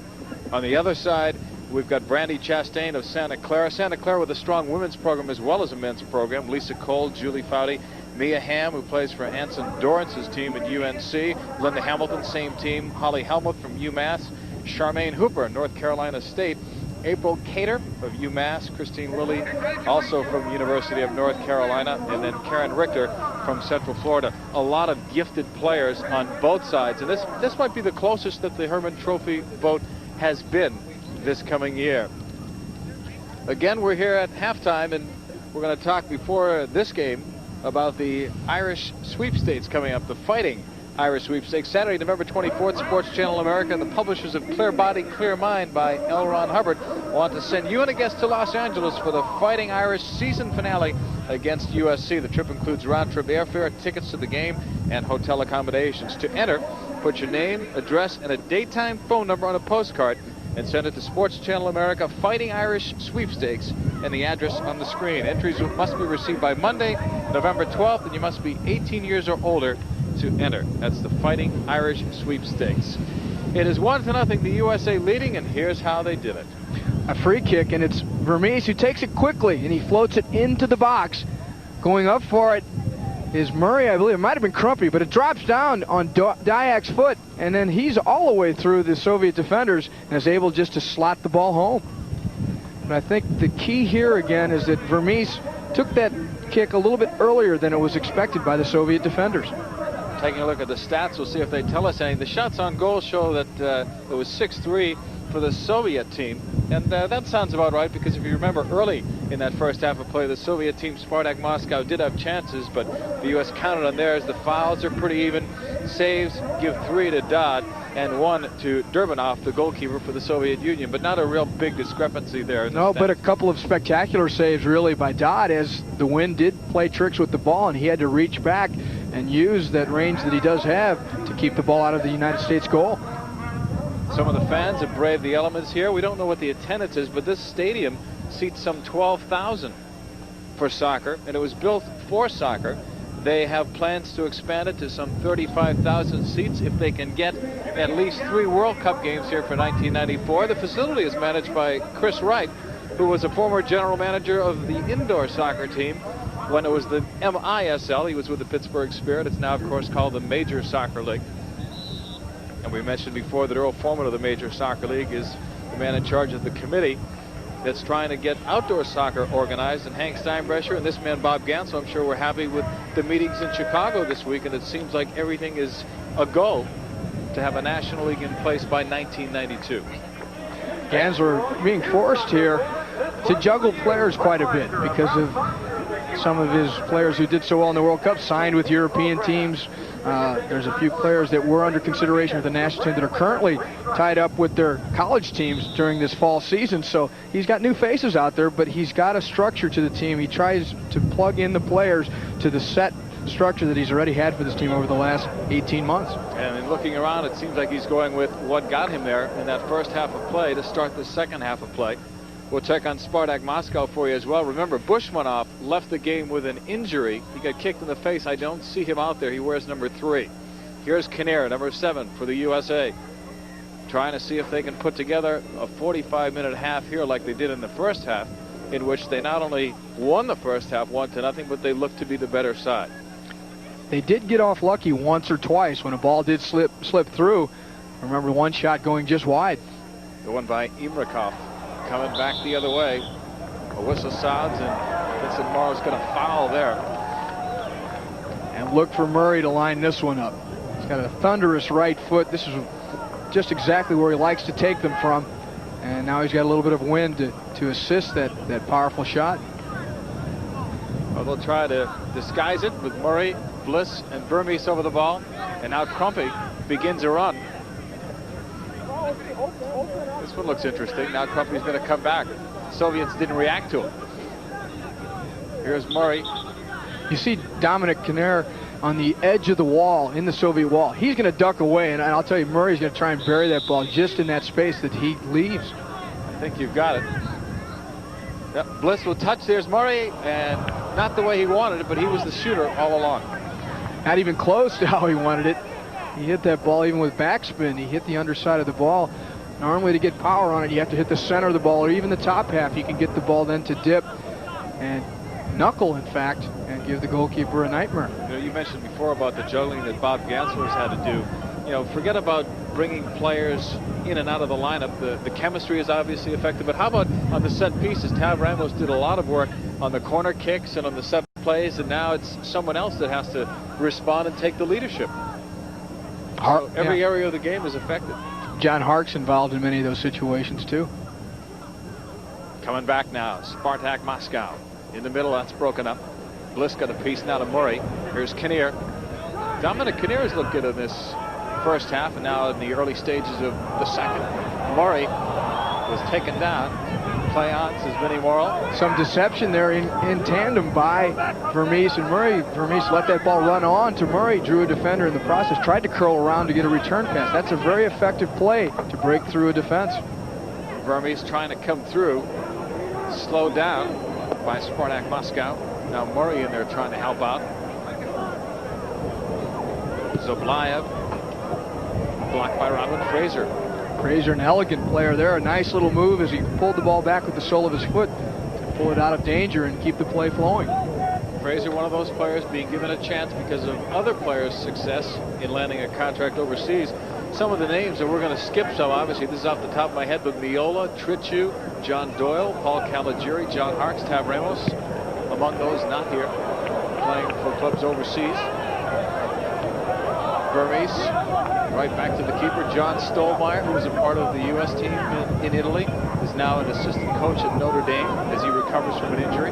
On the other side, we've got Brandy Chastain of Santa Clara. Santa Clara with a strong women's program as well as a men's program. Lisa Cole, Julie Foudy, Mia Hamm, who plays for Anson Dorrance's team at UNC. Linda Hamilton, same team. Holly Helmuth from UMass. Charmaine Hooper, North Carolina State. April Cater of UMass. Christine Lilly, also from University of North Carolina. And then Karen Richter from Central Florida. A lot of gifted players on both sides. And this might be the closest that the Hermann Trophy vote has been this coming year. Again, we're here at halftime, and we're going to talk before this game about the Irish sweepstakes coming up, the Fighting Irish Sweepstakes. Saturday, November 24th, Sports Channel America, the publishers of Clear Body, Clear Mind by L. Ron Hubbard want to send you and a guest to Los Angeles for the Fighting Irish season finale against USC. The trip includes round-trip airfare, tickets to the game, and hotel accommodations. To enter, put your name, address, and a daytime phone number on a postcard and send it to Sports Channel America, Fighting Irish Sweepstakes, and the address on the screen. Entries must be received by Monday, November 12th, and you must be 18 years or older to enter. That's the Fighting Irish Sweepstakes. It is 1-0, the USA leading, and here's how they did it. A free kick, and it's Vermes who takes it quickly, and he floats it into the box. Going up for it is Murrey, I believe. It might have been Crumpe, but it drops down on Dayak's foot, and then he's all the way through the Soviet defenders and is able just to slot the ball home. And I think the key here again is that Vermes took that kick a little bit earlier than it was expected by the Soviet defenders. Taking a look at the stats, we'll see if they tell us anything. The shots on goal show that it was 6-3 for the Soviet team. And that sounds about right, because if you remember early in that first half of play, the Soviet team, Spartak Moscow, did have chances, but the U.S. counted on theirs. The fouls are pretty even. Saves give 3 to Dodd and 1 to Derbunov, the goalkeeper for the Soviet Union, but not a real big discrepancy there. No, but a couple of spectacular saves really by Dodd, as the wind did play tricks with the ball, and he had to reach back and use that range that he does have to keep the ball out of the United States goal. Some of the fans have braved the elements here. We don't know what the attendance is, but this stadium seats some 12,000 for soccer, and it was built for soccer. They have plans to expand it to some 35,000 seats if they can get at least 3 World Cup games here for 1994. The facility is managed by Chris Wright, who was a former general manager of the indoor soccer team when it was the MISL. He was with the Pittsburgh Spirit. It's now, of course, called the Major Soccer League. And we mentioned before that Earl Foreman of the Major Soccer League is the man in charge of the committee that's trying to get outdoor soccer organized. And Hank Steinbrecher and this man, Bob Gansel, I'm sure we're happy with the meetings in Chicago this week. And it seems like everything is a go to have a national league in place by 1992. Gansler being forced here to juggle players quite a bit because of some of his players who did so well in the World Cup signed with European teams. There's a few players that were under consideration with the national team that are currently tied up with their college teams during this fall season. So he's got new faces out there, but he's got a structure to the team. He tries to plug in the players to the set structure that he's already had for this team over the last 18 months. And in looking around, it seems like he's going with what got him there in that first half of play to start the second half of play. We'll check on Spartak Moscow for you as well. Remember, Bушманов left the game with an injury. He got kicked in the face. I don't see him out there. He wears number 3. Here's Kinneyr, number 7 for the USA. Trying to see if they can put together a 45-minute half here like they did in the first half, in which they not only won the first half 1-0, but they looked to be the better side. They did get off lucky once or twice when a ball did slip through. I remember one shot going just wide. The one by Imrakov. Coming back the other way. A whistle sounds, and Vincent Morrow's going to foul there. And look for Murray to line this one up. He's got a thunderous right foot. This is just exactly where he likes to take them from. And now he's got a little bit of wind to assist that powerful shot. Well, they'll try to disguise it with Murray, Bliss, and Vermes over the ball. And now Crumpe begins a run. This one looks interesting. Now Crumpe's going to come back. Soviets didn't react to him. Here's Murray. You see Dominic Kinneyr on the edge of the wall, in the Soviet wall. He's going to duck away, and I'll tell you, Murray's going to try and bury that ball just in that space that he leaves. I think you've got it. Yep, Bliss will touch. There's Murray, and not the way he wanted it, but he was the shooter all along. Not even close to how he wanted it. He hit that ball even with backspin. He hit the underside of the ball. Normally to get power on it, you have to hit the center of the ball or even the top half. You can get the ball then to dip and knuckle, in fact, and give the goalkeeper a nightmare. You mentioned before about the juggling that Bob Ganslers had to do. Forget about bringing players in and out of the lineup. The chemistry is obviously affected, but how about on the set pieces? Tav Ramos did a lot of work on the corner kicks and on the set plays, and now it's someone else that has to respond and take the leadership. So every area of the game is affected. John Hart's involved in many of those situations too. Coming back now, Spartak Moscow. In the middle, that's broken up. Bliss got a piece now to Murrey. Here's Kinneier. Dominic Kinneir's looked good in this first half, and now in the early stages of the second. Murrey was taken down. Play on, says Vinnie Morrow. Some deception there in tandem by Vermes and Murrey. Vermes let that ball run on to Murray, drew a defender in the process, tried to curl around to get a return pass. That's a very effective play to break through a defense. Vermes trying to come through, slowed down by Spartak Moscow. Now Murray in there trying to help out. Zoblayev blocked by Robin Fraiser. Fraiser, an elegant player there. A nice little move as he pulled the ball back with the sole of his foot to pull it out of danger and keep the play flowing. Fraiser, one of those players being given a chance because of other players' success in landing a contract overseas. Some of the names that we're going to skip, so obviously this is off the top of my head, but Miola, Trichu, John Doyle, Paul Caligiuri, John Hartz, Tav Ramos, among those not here, playing for clubs overseas. Vermes, right back to the keeper. John Stolmeyer, who was a part of the U.S. team in Italy, is now an assistant coach at Notre Dame as he recovers from an injury.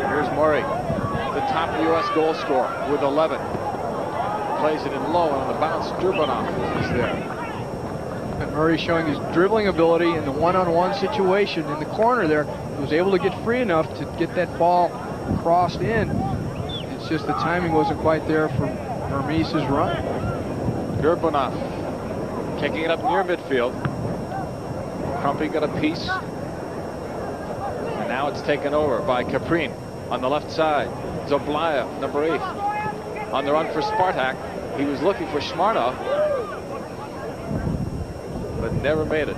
Here's Murray, the top U.S. goal scorer with 11. Plays it in low, and on the bounce, Derbunov is there. And Murray showing his dribbling ability in the one-on-one situation in the corner there. He was able to get free enough to get that ball crossed in. It's just the timing wasn't quite there for Vermes' run. Derdbunov kicking it up near midfield. Krumpe got a piece. And now it's taken over by Caprin on the left side. Zoblayev, number 8. On the run for Spartak. He was looking for Smartov, but never made it.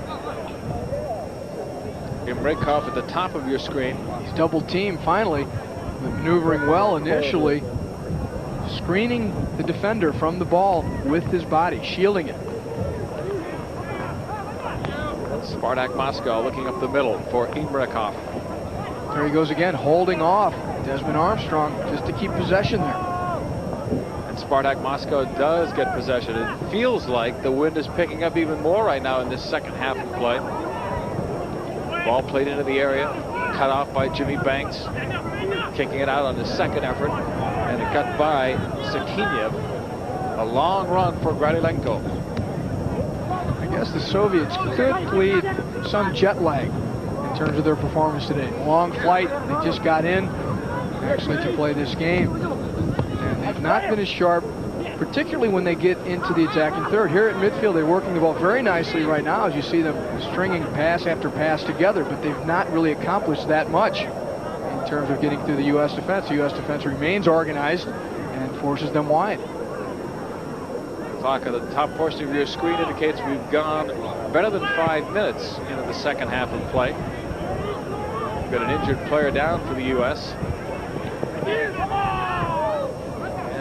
Imrekov at the top of your screen. He's double teamed finally. Maneuvering well initially, screening the defender from the ball with his body, shielding it. Spartak Moscow looking up the middle for Imrekov. There he goes again, holding off Desmond Armstrong just to keep possession there. And Spartak Moscow does get possession. It feels like the wind is picking up even more right now in this second half of play. Ball played into the area, cut off by Jimmy Bэнks. Kicking it out on his second effort, and it cut by Sekinaев. A long run for Gradilenko. I guess the Soviets could plead some jet lag in terms of their performance today. Long flight, they just got in actually to play this game. And they've not been as sharp, particularly when they get into the attacking third. Here at midfield, they're working the ball very nicely right now as you see them stringing pass after pass together, but they've not really accomplished that much in terms of getting through the U.S. defense. The U.S. defense remains organized and forces them wide. Clock at the top portion of your screen indicates we've gone better than 5 minutes into the second half of play. We've got an injured player down for the U.S. And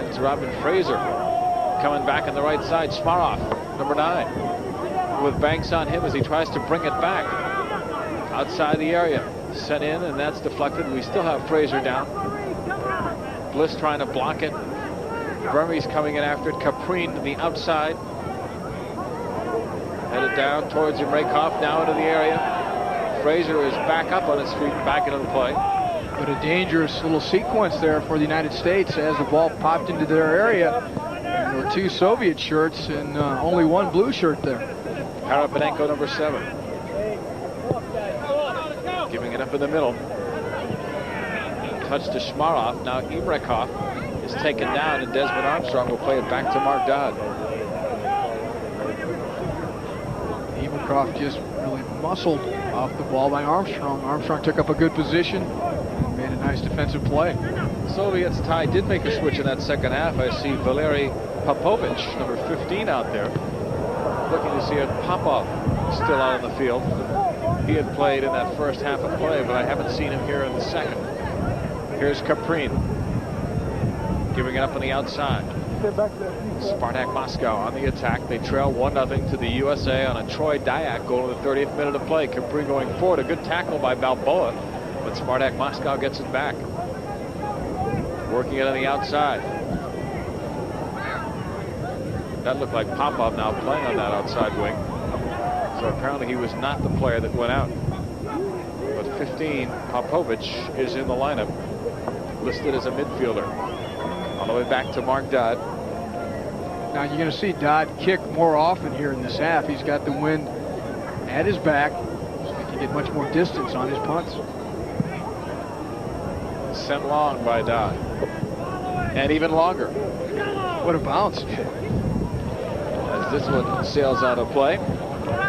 it's Robin Fraiser coming back on the right side. Smarov, number 9, with Bэнks on him as he tries to bring it back outside the area. Sent in, and that's deflected. We still have Fraiser down. Bliss trying to block it. Vermes coming in after it. Caprin to the outside. Headed down towards Imrekov, now into the area. Fraiser is back up on his feet, back into the play. But a dangerous little sequence there for the United States as the ball popped into their area. There were 2 Soviet shirts and only 1 blue shirt there. Harapanenko, number 7. Giving it up in the middle. Touch to Smarov. Now Imrekov is taken down, and Desmond Armstrong will play it back to Mark Dodd. Imrekov just really muscled off the ball by Armstrong. Armstrong took up a good position, made a nice nice defensive play. Soviets tie did make a switch in that second half. I see Valeri Popovich, number 15, out there. Looking to see if Popov still out on the field. He had played in that first half of play, but I haven't seen him here in the second. Here's Kaprin, giving it up on the outside. Spartak Moscow on the attack. They trail 1-0 to the USA on a Troy Dyack goal in the 30th minute of play. Kaprin going forward. A good tackle by Balboa, but Spartak Moscow gets it back. Working it on the outside. That looked like Popov now playing on that outside wing. So apparently he was not the player that went out. But 15, Popovich, is in the lineup, listed as a midfielder. All the way back to Mark Dodds. Now you're going to see Dodds kick more often here in this half. He's got the wind at his back, so he can get much more distance on his punts. Sent long by Dodds. And even longer. What a bounce. As this one sails out of play.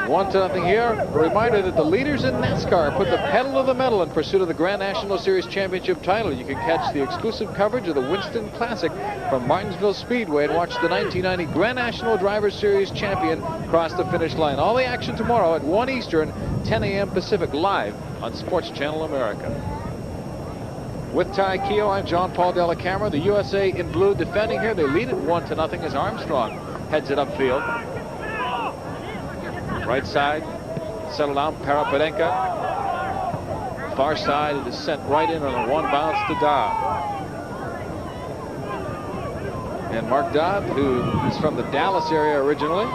1-0 here. A reminder that the leaders in NASCAR put the pedal to the metal in pursuit of the Grand National Series Championship title. You can catch the exclusive coverage of the Winston Classic from Martinsville Speedway and watch the 1990 Grand National Drivers Series champion cross the finish line. All the action tomorrow at 1 Eastern, 10 a.m. Pacific, live on Sports Channel America. With Ty Keogh, I'm John Paul Della Camera. The USA in blue defending here. They lead it 1-0 as Armstrong heads it upfield. Right side, settled down, Parapadenka. Far side, it is sent right in on a one bounce to Dodds. And Mark Dodds, who is from the Dallas area originally,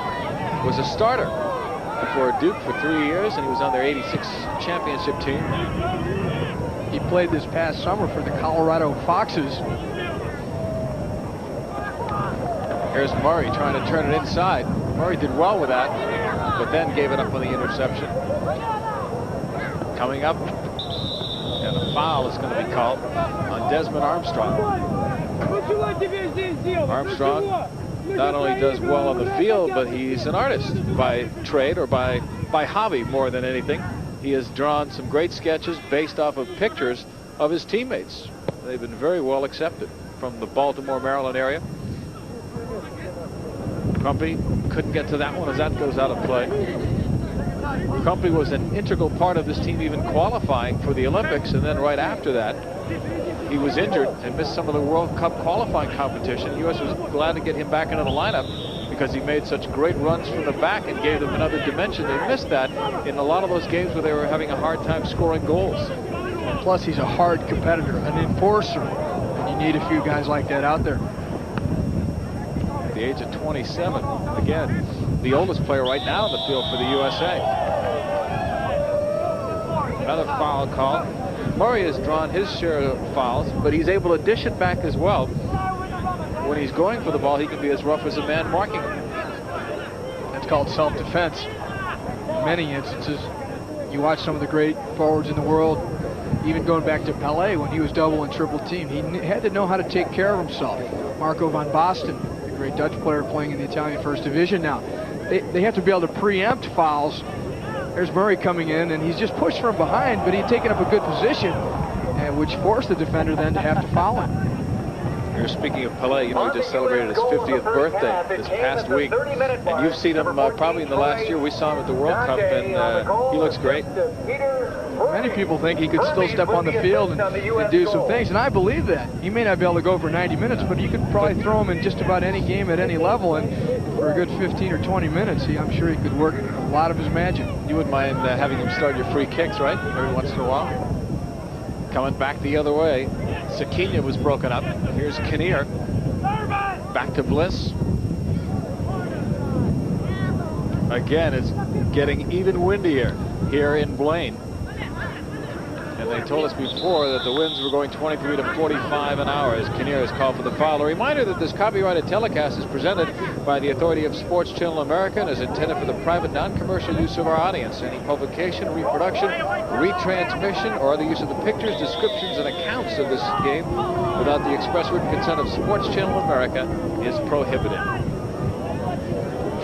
was a starter for Duke for 3 years, and he was on their '86 championship team. He played this past summer for the Colorado Foxes. Here's Murray trying to turn it inside. Murray did well with that, but then gave it up on the interception. Coming up, and a foul is going to be called on Desmond Armstrong. Armstrong not only does well on the field, but he's an artist by trade, or by hobby more than anything. He has drawn some great sketches based off of pictures of his teammates. They've been very well accepted from the Baltimore, Maryland area. Crumpe couldn't get to that one as that goes out of play. Crumpe was an integral part of this team even qualifying for the Olympics, and then right after that he was injured and missed some of the World Cup qualifying competition. The U.S. was glad to get him back into the lineup because he made such great runs from the back and gave them another dimension. They missed that in a lot of those games where they were having a hard time scoring goals. Plus he's a hard competitor, an enforcer, and you need a few guys like that out there. At the age of 27, again, the oldest player right now in the field for the USA. Another foul call. Murray has drawn his share of fouls, but he's able to dish it back as well. When he's going for the ball, he can be as rough as a man marking him. That's called self-defense. In many instances, you watch some of the great forwards in the world, even going back to Pelé when he was double and triple teamed. He had to know how to take care of himself. Marco van Basten, the great Dutch player playing in the Italian First Division now. They have to be able to preempt fouls. There's Murray coming in, and he's just pushed from behind, but he'd taken up a good position, which forced the defender then to have to foul him. You're speaking of Pelé, you know, he just celebrated his 50th birthday this past week, and you've seen him probably in the last year. We saw him at the World Cup, and he looks great. Many people think he could still step on the field and do some things, and I believe that. He may not be able to go for 90 minutes, but you could probably throw him in just about any game at any level, and for a good 15 or 20 minutes, I'm sure he could work a lot of his magic. You wouldn't mind having him start your free kicks, right, every once in a while? Coming back the other way, Sekinaев was broken up. Here's Kinneyr. Back to Bliss. Again, it's getting even windier here in Blai'n. And they told us before that the winds were going 23 to 45 an hour as Kinneyr has called for the foul. A reminder that this copyrighted telecast is presented by the authority of Sports Channel America and is intended for the private, non-commercial use of our audience. Any publication, reproduction, retransmission, or other use of the pictures, descriptions, and accounts of this game without the express written consent of Sports Channel America is prohibited.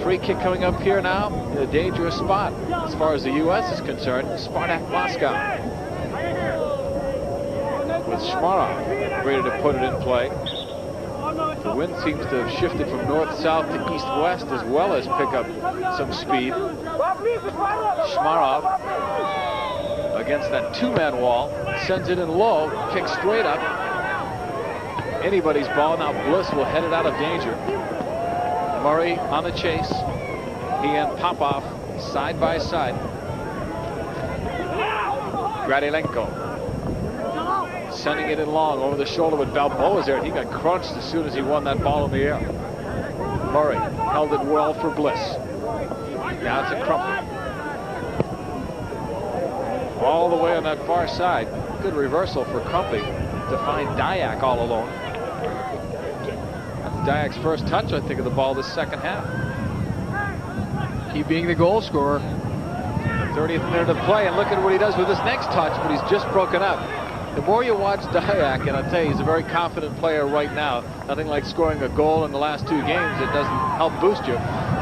Free kick coming up here now in a dangerous spot as far as the U.S. is concerned. Spartak Moscow. With with Schmarov ready to put it in play. The wind seems to have shifted from north-south to east-west as well as pick up some speed. Schmarov against that two-man wall, sends it in low, kicks straight up. Anybody's ball. Now Bliss will head it out of danger. Murray on the chase. He and Popov side by side. Gradilenko sending it in long over the shoulder with Balboa's there, and he got crunched as soon as he won that ball in the air. Murray held it well for Bliss. Now it's a Crump. All the way on that far side. Good reversal for Crumpe to find Daiak all alone. That's Dayak's first touch, I think, of the ball this second half. He being the goal scorer. 30th minute of play, and look at what he does with this next touch, but he's just broken up. The more you watch Daiak, and I'll tell you, he's a very confident player right now. Nothing like scoring a goal in the last 2 games. It doesn't help boost you.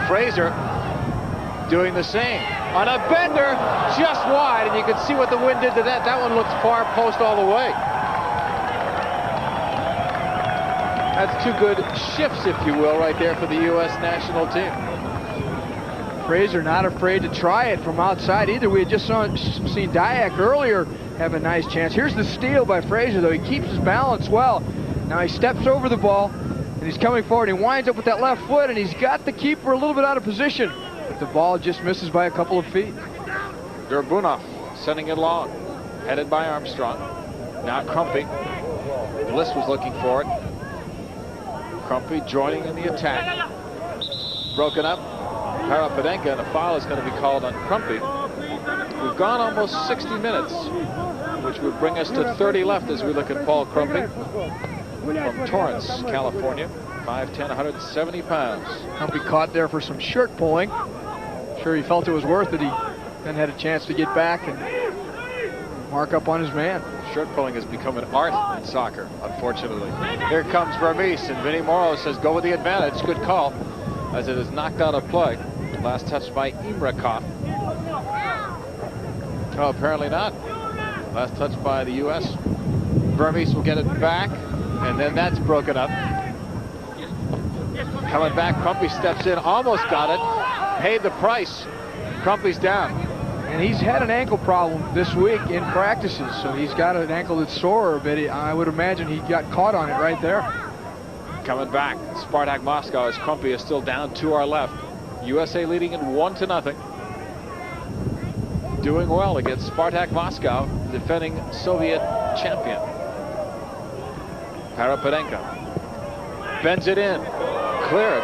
Fraizer doing the same. On a bender, just wide, and you can see what the wind did to that. That one looks far post all the way. That's 2 good shifts, if you will, right there for the U.S. national team. Fraizer not afraid to try it from outside either. We had just seen Daiak earlier have a nice chance. Here's the steal by Fraizer, though. He keeps his balance well. Now he steps over the ball, and he's coming forward. He winds up with that left foot, and he's got the keeper a little bit out of position. But the ball just misses by a couple of feet. Derdbunov sending it long, headed by Armstrong. Now Crumpe. Bliss was looking for it. Crumpe joining in the attack. Broken up. Parapadenka, and a foul is going to be called on Crumpe. We've gone almost 60 minutes, which would bring us to 30 left as we look at Paul Crumpe from Torrance, California. 5'10", 170 pounds. Crumpe caught there for some shirt pulling. Sure, he felt it was worth it. He then had a chance to get back and mark up on his man. Shirt pulling has become an art in soccer, unfortunately. Here comes Vermes, and Vinny Morrow says go with the advantage. Good call, as it is knocked out of play. Last touch by Imrakov. Oh, apparently not. Last touch by the U.S. Vermes will get it back, and then that's broken up. Coming back, Crumpe steps in, almost got it, paid the price. Crumpe's down. And he's had an ankle problem this week in practices, so he's got an ankle that's sore a bit. I would imagine he got caught on it right there. Coming back, Spartak Moscow, as Crumpe is still down to our left. USA leading it 1-0. Doing well against Spartak Moscow, defending Soviet champion. Parapadenka bends it in, cleared.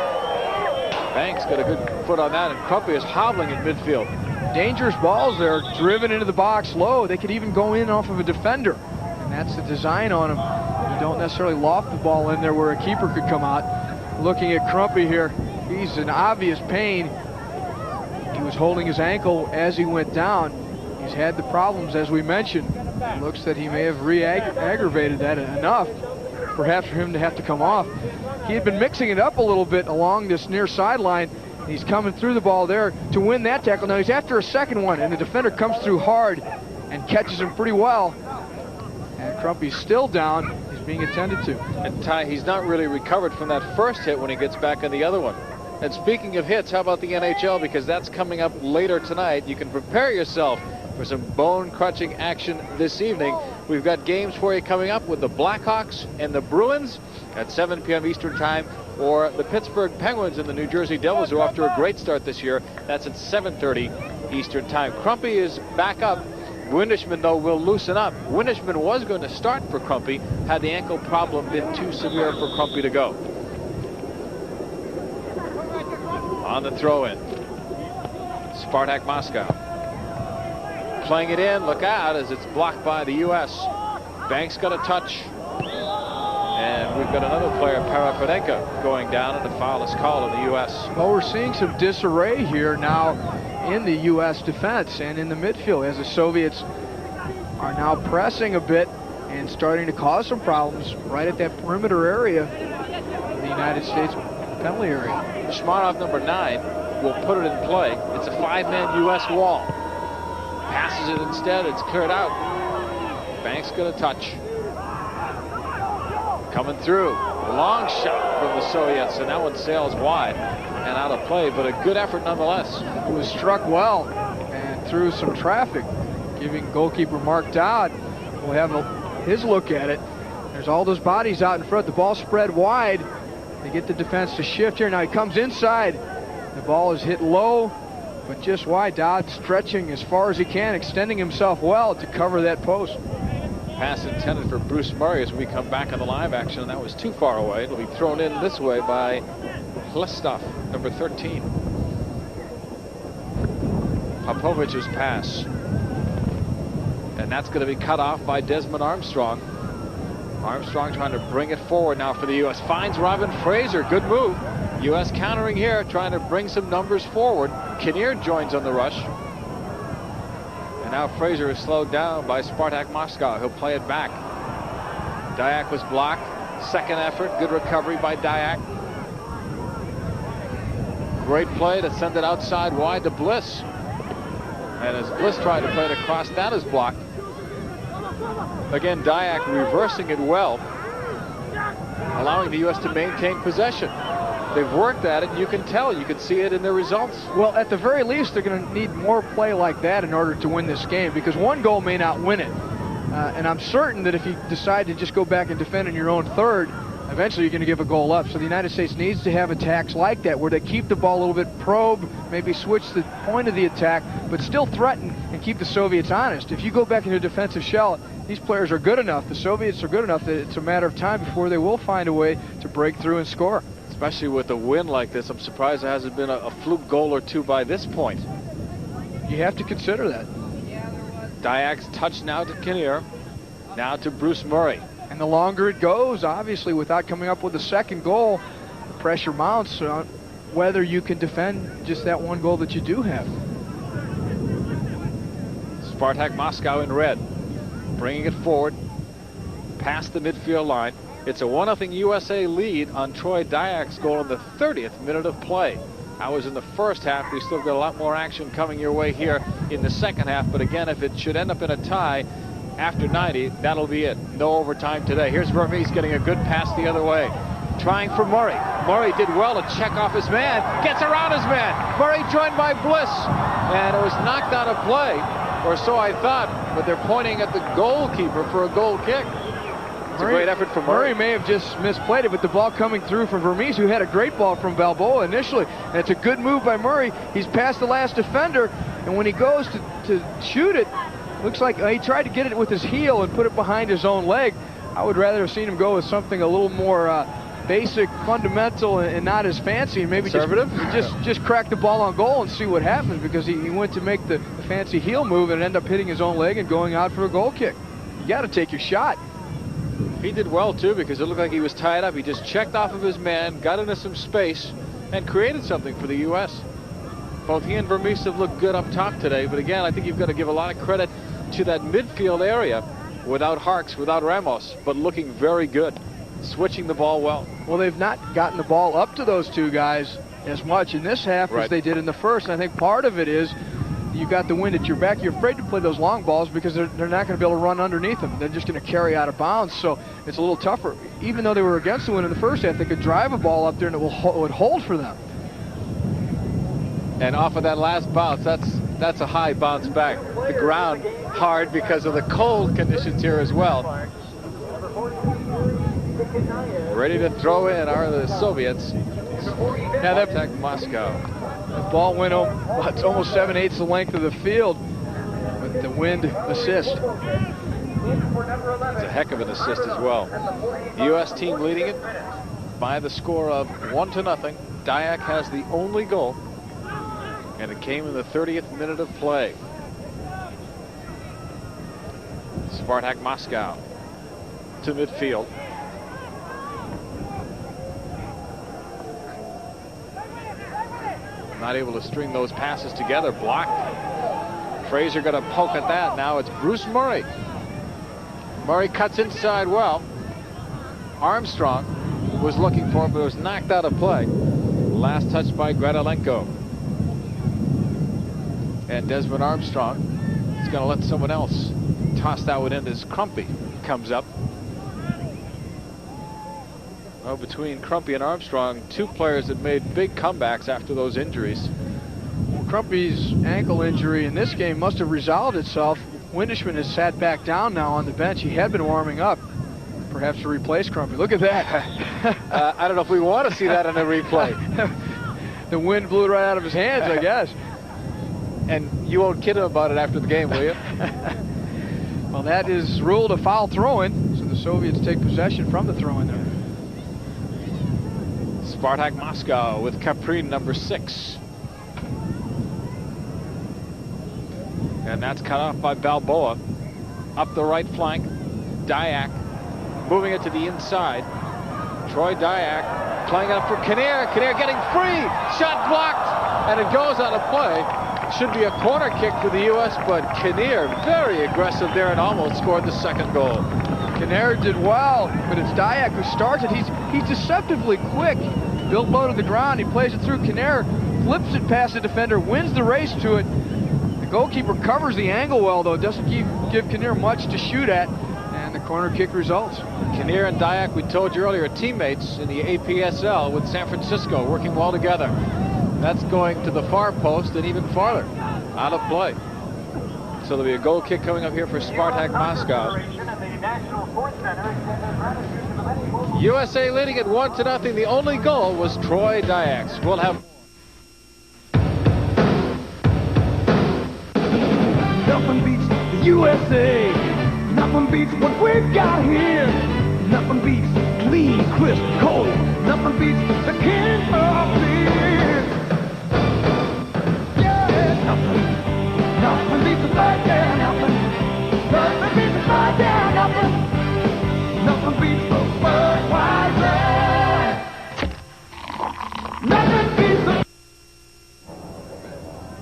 Bэнks got a good foot on that, and Crumpe is hobbling in midfield. Dangerous balls there, driven into the box low. They could even go in off of a defender, and that's the design on them. You don't necessarily loft the ball in there where a keeper could come out. Looking at Crumpe here, he's in obvious pain. He was holding his ankle as he went down. He's had the problems, as we mentioned. It looks that he may have aggravated that enough, perhaps for him to have to come off. He had been mixing it up a little bit along this near sideline. He's coming through the ball there to win that tackle. Now he's after a second one, and the defender comes through hard and catches him pretty well. And Crumpe's still down. He's being attended to. And Ty, he's not really recovered from that first hit when he gets back on the other one. And speaking of hits, how about the NHL? Because that's coming up later tonight. You can prepare yourself for some bone-crunching action this evening. We've got games for you coming up with the Blackhawks and the Bruins at 7 p.m. Eastern Time, or the Pittsburgh Penguins and the New Jersey Devils, who are off to a great start this year. That's at 7:30 Eastern Time. Crumpe is back up. Windishman, though, will loosen up. Windishman was going to start for Crumpe had the ankle problem been too severe for Crumpe to go. On the throw-in, Spartak Moscow playing it in. Look out, as it's blocked by the U.S. Bänks got a touch, and we've got another player, Parapadenka, going down, and a foul is called on the U.S. Well, we're seeing some disarray here now in the U.S. defense and in the midfield, as the Soviets are now pressing a bit and starting to cause some problems right at that perimeter area of the United States penalty area. Bушmanov, number 9, will put it in play. It's a 5-man U.S. wall. Passes it instead. It's cleared out. Bänks got a touch. Coming through. Long shot from the Soviets, and that one sails wide and out of play, but a good effort nonetheless. It was struck well and through some traffic, giving goalkeeper Mark Dodd. We'll have his look at it. There's all those bodies out in front. The ball spread wide. They get the defense to shift here. Now he comes inside. The ball is hit low, but just wide. Dodd stretching as far as he can, extending himself well to cover that post. Pass intended for Bruce Murray as we come back on the live action. That was too far away. It'll be thrown in this way by Hlestoff, number 13. Popovic's pass. And that's going to be cut off by Desmond Armstrong. Armstrong trying to bring it forward now for the U.S. Finds Robin Frazierr. Good move. U.S. countering here, trying to bring some numbers forward. Kinnear joins on the rush. And now Frazierr is slowed down by Spartak Moscow. He'll play it back. Daiak was blocked. Second effort. Good recovery by Daiak. Great play to send it outside wide to Bliss. And as Bliss tried to play it across, that is blocked. Again, Daiak reversing it well, allowing the U.S. to maintain possession. They've worked at it, and you can tell. You can see it in their results. Well, at the very least, they're going to need more play like that in order to win this game, because one goal may not win it. And I'm certain that if you decide to just go back and defend in your own third, eventually you're going to give a goal up. So the United States needs to have attacks like that, where they keep the ball a little bit, probe, maybe switch the point of the attack, but still threaten and keep the Soviets honest. If you go back into a defensive shell, these players are good enough, the Soviets are good enough, that it's a matter of time before they will find a way to break through and score. Especially with a win like this, I'm surprised there hasn't been a fluke goal or two by this point. You have to consider that. Dayak's touch now to Kinnear, now to Bruce Murray. And the longer it goes, obviously, without coming up with a second goal, the pressure mounts on whether you can defend just that one goal that you do have. Spartak Moscow in red, bringing it forward past the midfield line. It's a 1-0 USA lead on Troy Dayak's goal in the 30th minute of play. That was in the first half. We still got a lot more action coming your way here in the second half. But again, if it should end up in a tie after 90, that'll be it. No overtime today. Here's Vermes getting a good pass the other way. Trying for Murray. Murray did well to check off his man. Gets around his man. Murray joined by Bliss. And it was knocked out of play, or so I thought. But they're pointing at the goalkeeper for a goal kick. It's a great effort from Murray. Murray may have just misplayed it, but the ball coming through from Vermes, who had a great ball from Balboa initially. And it's a good move by Murray. He's past the last defender, and when he goes to shoot it, looks like he tried to get it with his heel and put it behind his own leg. I would rather have seen him go with something a little more basic, fundamental, and not as fancy, and maybe just crack the ball on goal and see what happens, because he went to make the fancy heel move and ended up hitting his own leg and going out for a goal kick. You got to take your shot. He did well too, because it looked like he was tied up. He just checked off of his man, got into some space, and created something for the U.S. Both he and Vermes have looked good up top today, but again, I think you've got to give a lot of credit to that midfield area without Harks, without Ramos, but looking very good, switching the ball well. Well, they've not gotten the ball up to those two guys as much in this half as they did in the first. And I think part of it is you got the wind at your back. You're afraid to play those long balls because they're not going to be able to run underneath them. They're just going to carry out of bounds, so it's a little tougher. Even though they were against the wind in the first half, they could drive a ball up there and it would hold for them. And off of that last bounce, that's a high bounce back. The ground hard because of the cold conditions here as well. Ready to throw in are the Soviets. Now that Spartak Moscow. The ball went it's almost 7/8 the length of the field with the wind assist. It's a heck of an assist as well. The U.S. team leading it by the score of 1-0. Daiak has the only goal, and it came in the 30th minute of play. Spartak Moscow to midfield. Not able to string those passes together. Blocked. Frazierr going to poke at that. Now it's Bruce Murray. Murray cuts inside well. Armstrong was looking for it, but it was knocked out of play. Last touch by Gradilenko. And Desmond Armstrong is going to let someone else toss that one in as Krumpe comes up. Well, between Crumpe and Armstrong, two players that made big comebacks after those injuries. Well, Crumpe's ankle injury in this game must have resolved itself. Windishman has sat back down now on the bench. He had been warming up, perhaps to replace Crumpe. Look at that. I don't know if we want to see that in a replay. The wind blew it right out of his hands, I guess. And you won't kid him about it after the game, will you? Well, that is ruled a foul throw-in, so the Soviets take possession from the throw-in there. Spartak Moscow with Caprin, number 6. And that's cut off by Balboa. Up the right flank, Daiak moving it to the inside. Troy Daiak playing up for Kinneyr. Kinneyr getting free. Shot blocked, and it goes on a play. Should be a corner kick for the U.S., but Kinneyr very aggressive there and almost scored the second goal. Kinneyr did well, but it's Daiak who starts it. He's deceptively quick. Built low to the ground. He plays it through. Kinneyr flips it past the defender, wins the race to it. The goalkeeper covers the angle well, though. Doesn't give Kinneyr much to shoot at, and the corner kick results. Kinneyr and Daiak, we told you earlier, teammates in the APSL with San Francisco, working well together. That's going to the far post and even farther out of play. So there'll be a goal kick coming up here for Spartak Moscow. USA leading it 1-0. The only goal was Troy Daiak's. We'll have Nothing beats the USA. Nothing beats what we've got here. Nothing beats clean, crisp, cold. Nothing beats the king of beer. Yeah, nothing beats the fight, yeah, nothing beats the fight, yeah, nothing beats the Budweiser. Nothing beats the...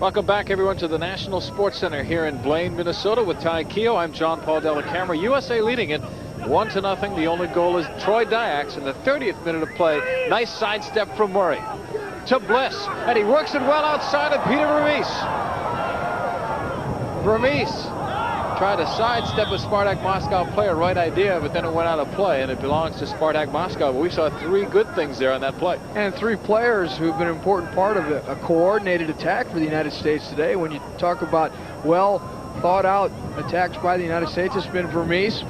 Welcome back, everyone, to the National Sports Center here in Blaine, Minnesota with Ty Keogh. I'm John Paul Della Camera. USA leading it 1-0. The only goal is Troy Daiak's in the 30th minute of play. Nice sidestep from Murrey to Bliss, and he works it well outside of Peter Vermes. Vermes tried to sidestep a Spartak Moscow player, right idea, but then it went out of play, and it belongs to Spartak Moscow. But we saw 3 good things there on that play. And 3 players who've been an important part of a coordinated attack for the United States today. When you talk about well thought out attacks by the United States, it's been Vermes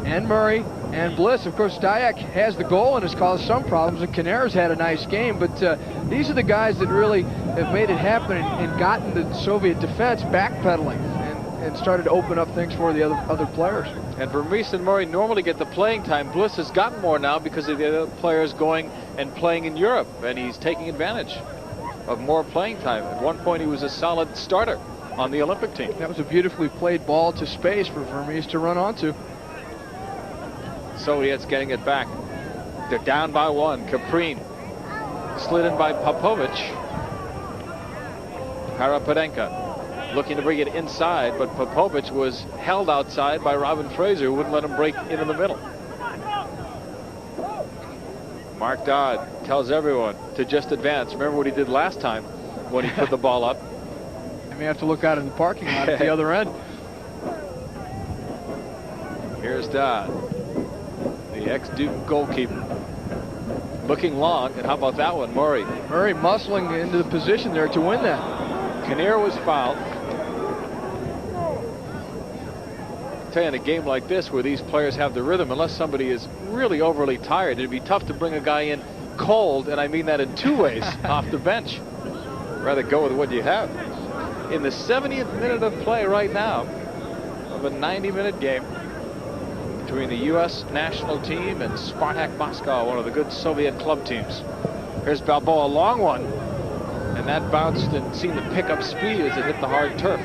and Murray and Bliss. Of course, Daiak has the goal and has caused some problems, and Kinneyr's had a nice game, but these are the guys that really have made it happen and gotten the Soviet defense backpedaling and started to open up things for the other players. And Vermes and Murray normally get the playing time. Bliss has gotten more now because of the other players going and playing in Europe, and he's taking advantage of more playing time. At one point, he was a solid starter on the Olympic team. That was a beautifully played ball to space for Vermes to run onto. Soviets getting it back. They're down by 1. Caprin slid in by Popovich. Harapadenka looking to bring it inside, but Popovich was held outside by Robin Frazar, who wouldn't let him break into the middle. Mark Dodd tells everyone to just advance. Remember what he did last time when he put the ball up. I may have to look out in the parking lot at the other end. Here's Dodd, the ex-Duke goalkeeper. Looking long, and how about that one, Murray? Murray muscling into the position there to win that. Kinneyr was fouled. In a game like this where these players have the rhythm, unless somebody is really overly tired, it'd be tough to bring a guy in cold, and I mean that in 2 ways, off the bench. Rather go with what you have. In the 70th minute of play right now of a 90-minute game between the U.S. national team and Spartak Moscow, one of the good Soviet club teams. Here's Balboa, a long one, and that bounced and seemed to pick up speed as it hit the hard turf.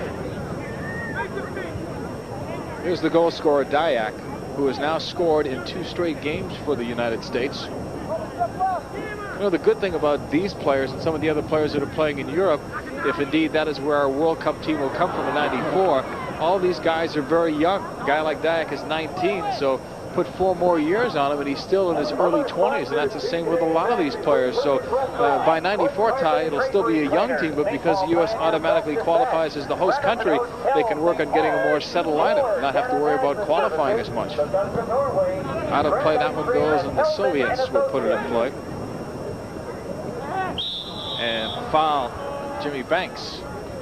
Here's the goal scorer, Daiak, who has now scored in 2 straight games for the United States. You know, the good thing about these players and some of the other players that are playing in Europe, if indeed that is where our World Cup team will come from in '94, all these guys are very young. A guy like Daiak is 19, so put 4 more years on him, and he's still in his early 20s, and that's the same with a lot of these players. So by '94, Ty, it'll still be a young team, but because the U.S. automatically qualifies as the host country, they can work on getting a more settled lineup, not have to worry about qualifying as much. Out of play, that one goes, and the Soviets will put it in play. And foul, Jimmy Bэнks,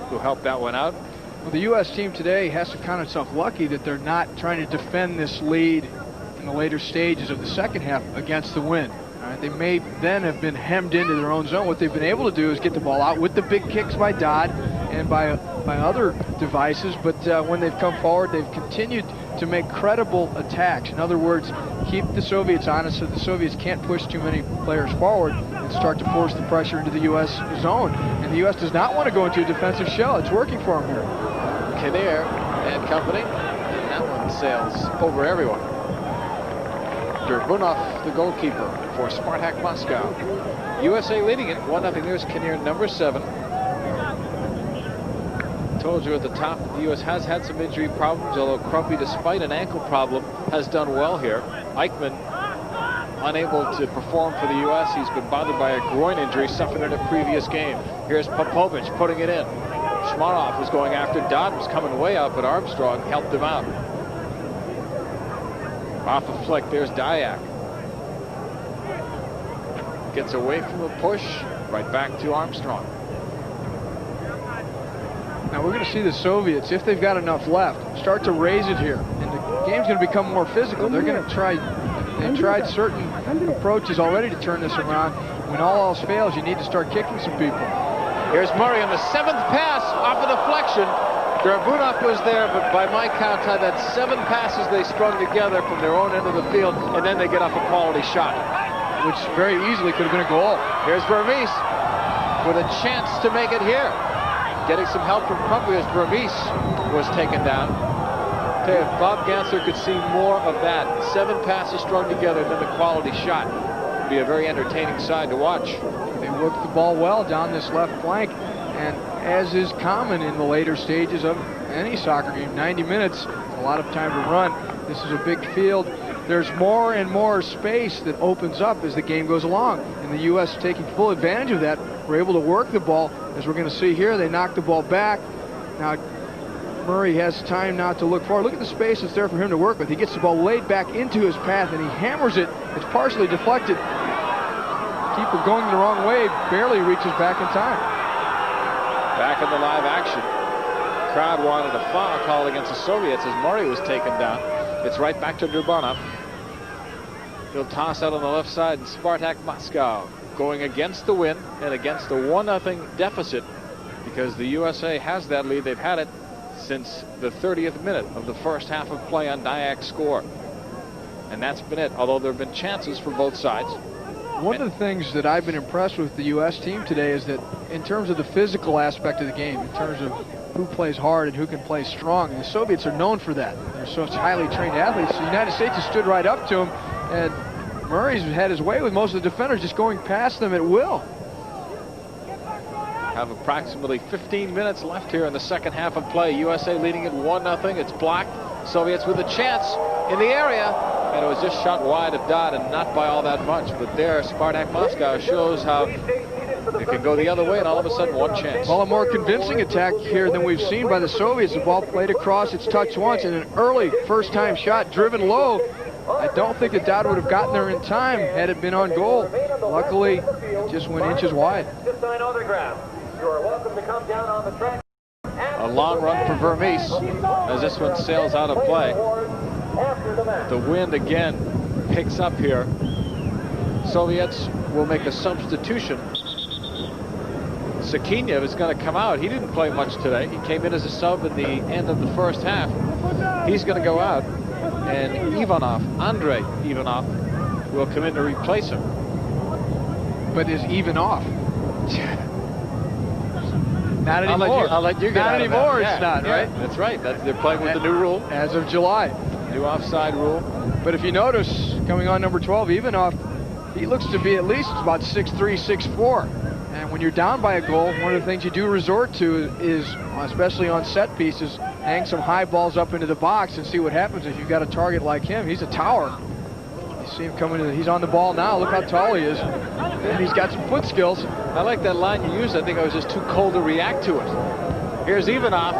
who helped that one out. Well, the U.S. team today has to count itself lucky that they're not trying to defend this lead in the later stages of the second half against the wind. They may then have been hemmed into their own zone. What they've been able to do is get the ball out with the big kicks by Dodd and by other devices, but when they've come forward, they've continued to make credible attacks. In other words, keep the Soviets honest so the Soviets can't push too many players forward and start to force the pressure into the U.S. zone. And the U.S. does not want to go into a defensive shell. It's working for them here. Kinneyr and company, and that one sails over everyone. Derdbunov, the goalkeeper for Spartak Moscow. USA leading it 1-0. There's Kinneyr, number 7. Told you at the top that the U.S. has had some injury problems, although Krumpe, despite an ankle problem, has done well here. Eichmann, unable to perform for the U.S. He's been bothered by a groin injury suffered in a previous game. Here's Popov putting it in. Bушmanov was going after Dodd, was coming way up, but Armstrong helped him out. Off the flick, there's Daiak. Gets away from the push, right back to Armstrong. Now we're going to see the Soviets, if they've got enough left, start to raise it here. And the game's going to become more physical. They're going to try, they've tried certain approaches already to turn this around. When all else fails, you need to start kicking some people. Here's Murrey on the 7th pass off a deflection. Derdbunov was there, but by my count, had that 7 passes they strung together from their own end of the field, and then they get off a quality shot, which very easily could have been a goal. Here's Vermes with a chance to make it here. Getting some help from Krumpe as Vermes was taken down. Tell you, if Bob Ganslер could see more of that, 7 passes strung together, and then the quality shot, would be a very entertaining side to watch. They worked the ball well down this left flank, and as is common in the later stages of any soccer game, 90 minutes, a lot of time to run. This is a big field. There's more and more space that opens up as the game goes along, and the U.S. taking full advantage of that. We're able to work the ball, as we're going to see here. They knock the ball back. Now Murrey has time now to look forward. Look at the space that's there for him to work with. He gets the ball laid back into his path, and he hammers it. It's partially deflected. Keeper going the wrong way, barely reaches back in time. Back in the live action. Crowd wanted a foul call against the Soviets as Murrey was taken down. It's right back to Derdbunov. He'll toss out on the left side, and Spartak Moscow going against the wind and against the 1-0 deficit, because the USA has that lead. They've had it since the 30th minute of the first half of play on Dayak's score. And that's been it, although there have been chances for both sides. One of the things that I've been impressed with the U.S. team today is that in terms of the physical aspect of the game, in terms of who plays hard and who can play strong, and the Soviets are known for that. They're such highly trained athletes. The United States has stood right up to them, and Murray's had his way with most of the defenders just going past them at will. Have approximately 15 minutes left here in the second half of play. USA leading it 1-0. It's blocked. Soviets with a chance in the area, and it was just shot wide of Dodd and not by all that much. But there, Spartak Moscow shows how it can go the other way, and all of a sudden one chance. Well, a more convincing attack here than we've seen by the Soviets. The ball played across, it's touched once, and an early first-time shot driven low. I don't think that Dodd would have gotten there in time had it been on goal. Luckily, it just went inches wide. A long run for Vermes as this one sails out of play. The wind again picks up here. Soviets will make a substitution. Sekinaев is going to come out. He didn't play much today. He came in as a sub at the end of the first half. He's going to go out, and Andrei Ivanov will come in to replace him. But is Ivanov? Not anymore. I'll let you get not out anymore. Of that. It's not, yeah, right? That's right. They're playing with the new rule. As of July. New offside rule. But if you notice, coming on number 12, Ivanov, he looks to be at least about 6'3", 6'4". And when you're down by a goal, one of the things you do resort to is, especially on set pieces, hang some high balls up into the box and see what happens if you've got a target like him. He's a tower. You see him coming in. He's on the ball now. Look how tall he is. And he's got some foot skills. I like that line you used. I think I was just too cold to react to it. Here's Ivanov.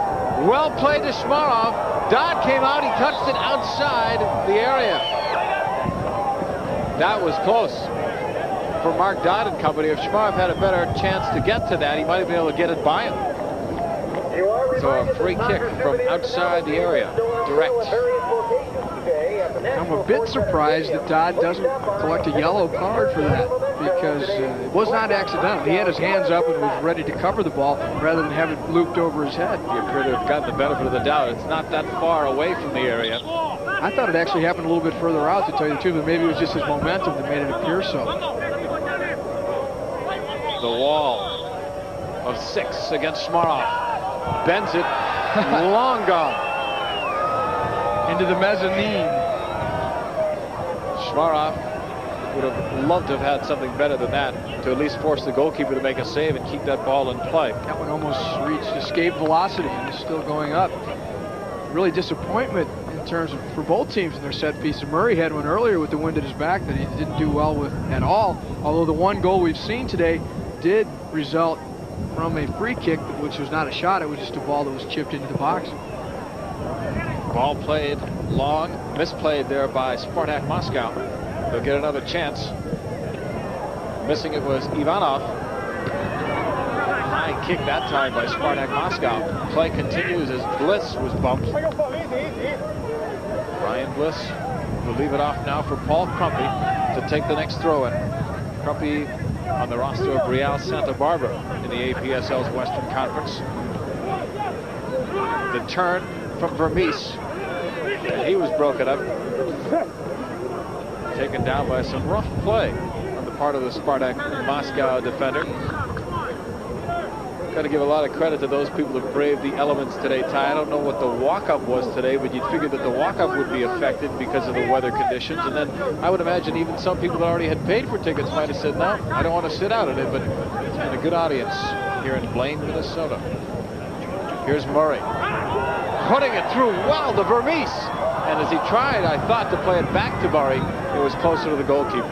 Well played to Bушmanov. Dodd came out. He touched it outside the area. That was close for Mark Dodd and company. If Schmarf had a better chance to get to that, he might have been able to get it by him. So a free kick from outside the area, direct. I'm a bit surprised that Dodd doesn't collect a yellow card for that, because it was not accidental. He had his hands up and was ready to cover the ball rather than have it looped over his head. You appear to have gotten the benefit of the doubt. It's not that far away from the area. I thought it actually happened a little bit further out, to tell you the truth, but maybe it was just his momentum that made it appear so. The wall of 6 against Schmarov. Bends it, long gone. Into the mezzanine. Schmarov would have loved to have had something better than that, to at least force the goalkeeper to make a save and keep that ball in play. That one almost reached escape velocity and is still going up. Really disappointment in terms of for both teams in their set piece. Murray had one earlier with the wind at his back that he didn't do well with at all, although the one goal we've seen today did result from a free kick, which was not a shot. It was just a ball that was chipped into the box. Ball played long, misplayed there by Spartak Moscow. They'll get another chance. Missing it was Ivanov. High kick that time by Spartak Moscow. Play continues as Bliss was bumped. Brian Bliss will leave it off now for Paul Crumpe to take the next throw-in. Crumpe on the roster of Real Santa Barbara in the APSL's Western Conference. The turn from Vermes, and he was broken up. Taken down by some rough play on the part of the Spartak Moscow defender. Got to give a lot of credit to those people that braved the elements today, Ty. I don't know what the walk-up was today, but you'd figure that the walk-up would be affected because of the weather conditions. And then I would imagine even some people that already had paid for tickets might have said, no, I don't want to sit out in it. But it's been a good audience here in Blaine, Minnesota. Here's Murray. Putting it through well to Vermes. And as he tried, I thought, to play it back to Murray, it was closer to the goalkeeper.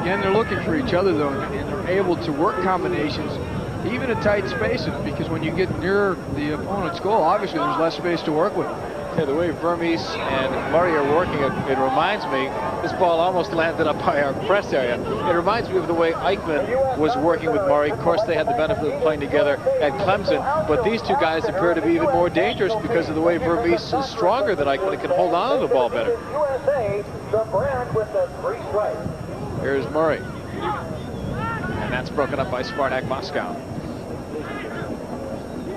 Again, they're looking for each other, though, and they're able to work combinations, even in tight spaces, because when you get near the opponent's goal, obviously there's less space to work with. Yeah, the way Vermes and Murray are working, it reminds me, this ball almost landed up by our press area. It reminds me of the way Eichmann was working with Murray. Of course, they had the benefit of playing together at Clemson, but these two guys appear to be even more dangerous because of the way Vermes is stronger than Eichmann and can hold on to the ball better. Here's Murray. And that's broken up by Spartak Moscow.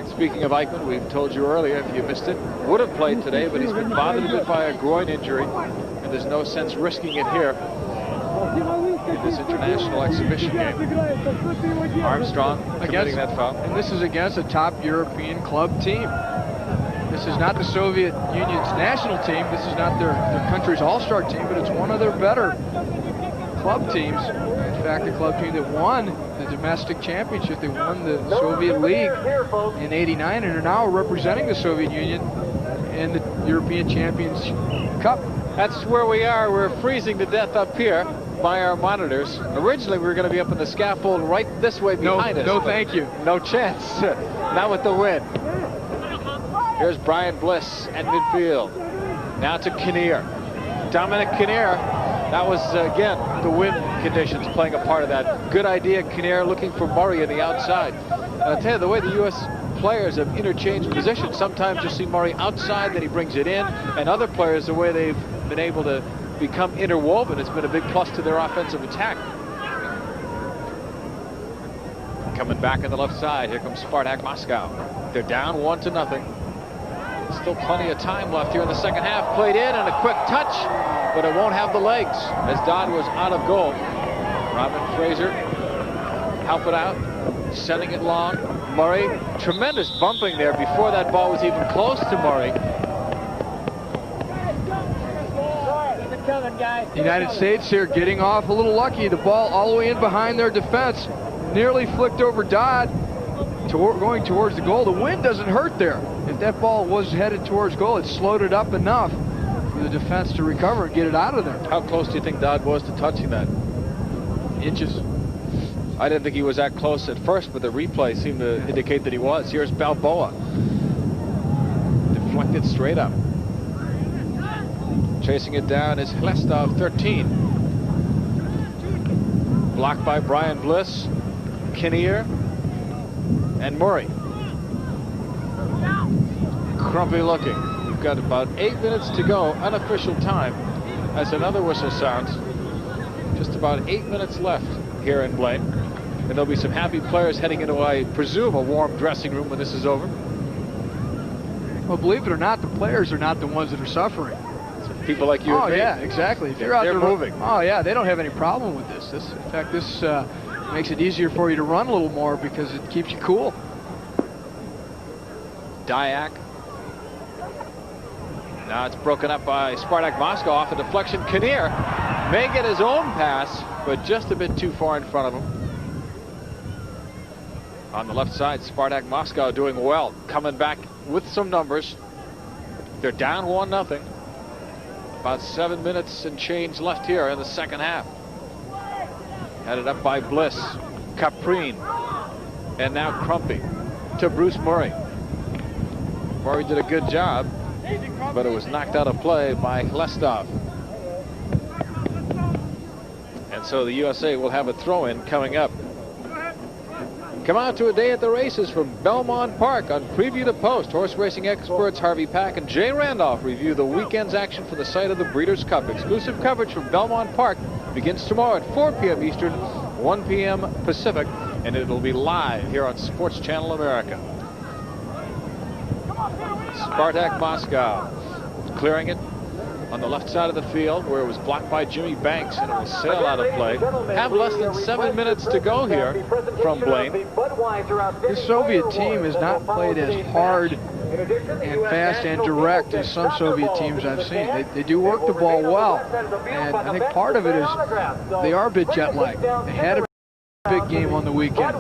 Speaking of Eichmann, we've told you earlier, if you missed it, would have played today, but he's been bothered a bit by a groin injury, and there's no sense risking it here in this international exhibition game. Armstrong committing that foul. And this is against a top European club team. This is not the Soviet Union's national team. This is not their country's all-star team, but it's one of their better club teams. In fact, the club team that won the domestic championship, they won the Soviet League in '89 and are now representing the Soviet Union in the European Champions Cup. That's where we are. We're freezing to death up here by our monitors. Originally, we were going to be up in the scaffold right this way behind us. No, thank you. No chance. Not with the wind. Here's Brian Bliss at midfield. Now to Kinneier. Dominic Kinneier. That was, again, the wind conditions playing a part of that. Good idea, Kinneier looking for Murray on the outside. And I'll tell you, the way the U.S. players have interchanged positions, sometimes you see Murray outside, then he brings it in, and other players, the way they've been able to become interwoven, it's been a big plus to their offensive attack. Coming back on the left side, here comes Spartak Moscow. They're down 1-0. Still plenty of time left here in the second half. Played in and a quick touch, but it won't have the legs as Dodd was out of goal. Robin Freyzer help it out, sending it long. Murray, tremendous bumping there before that ball was even close to Murray. The United States here getting off a little lucky. The ball all the way in behind their defense. Nearly flicked over Dodd, going towards the goal. The wind doesn't hurt there. If that ball was headed towards goal, it slowed it up enough for the defense to recover and get it out of there. How close do you think Dodd was to touching that? Inches. I didn't think he was that close at first, but the replay seemed to indicate that he was. Here's Bальбоа. Deflected straight up. Chasing it down is Hleštov, 13. Blocked by Brian Bliss, Kinneyr, and Murrey. Crumpe looking. We've got about 8 minutes to go, unofficial time, as another whistle sounds. Just about 8 minutes left here in Blade. And there'll be some happy players heading into, I presume, a warm dressing room when this is over. Well, believe it or not, the players are not the ones that are suffering. So people like you and me. Yeah, exactly. If you're out they're there moving. Oh, yeah, they don't have any problem with this. In fact, this makes it easier for you to run a little more because it keeps you cool. Daiak. Now it's broken up by Spartak Moscow off a deflection. Kinneyr may get his own pass, but just a bit too far in front of him. On the left side, Spartak Moscow doing well, coming back with some numbers. They're down 1-0. About 7 minutes and change left here in the second half. Headed up by Bliss, Caprine, and now Crumpe to Bruce Murrey. Murray did a good job, but it was knocked out of play by Hleštov. And so the USA will have a throw-in coming up. Come out to a day at the races from Belmont Park on Preview to Post. Horse racing experts Harvey Pack and Jay Randolph review the weekend's action for the site of the Breeders' Cup. Exclusive coverage from Belmont Park begins tomorrow at 4 p.m. Eastern, 1 p.m. Pacific, and it'll be live here on Sports Channel America. Spartak Moscow clearing it on the left side of the field where it was blocked by Jimmy Bэнks and it will sail out of play. Have less than 7 minutes to go here from Blade. This Soviet team has not played as hard and fast and direct as some Soviet teams I've seen. They do work the ball well, and I think part of it is they are a bit jet lagged. They had a big game on the weekend.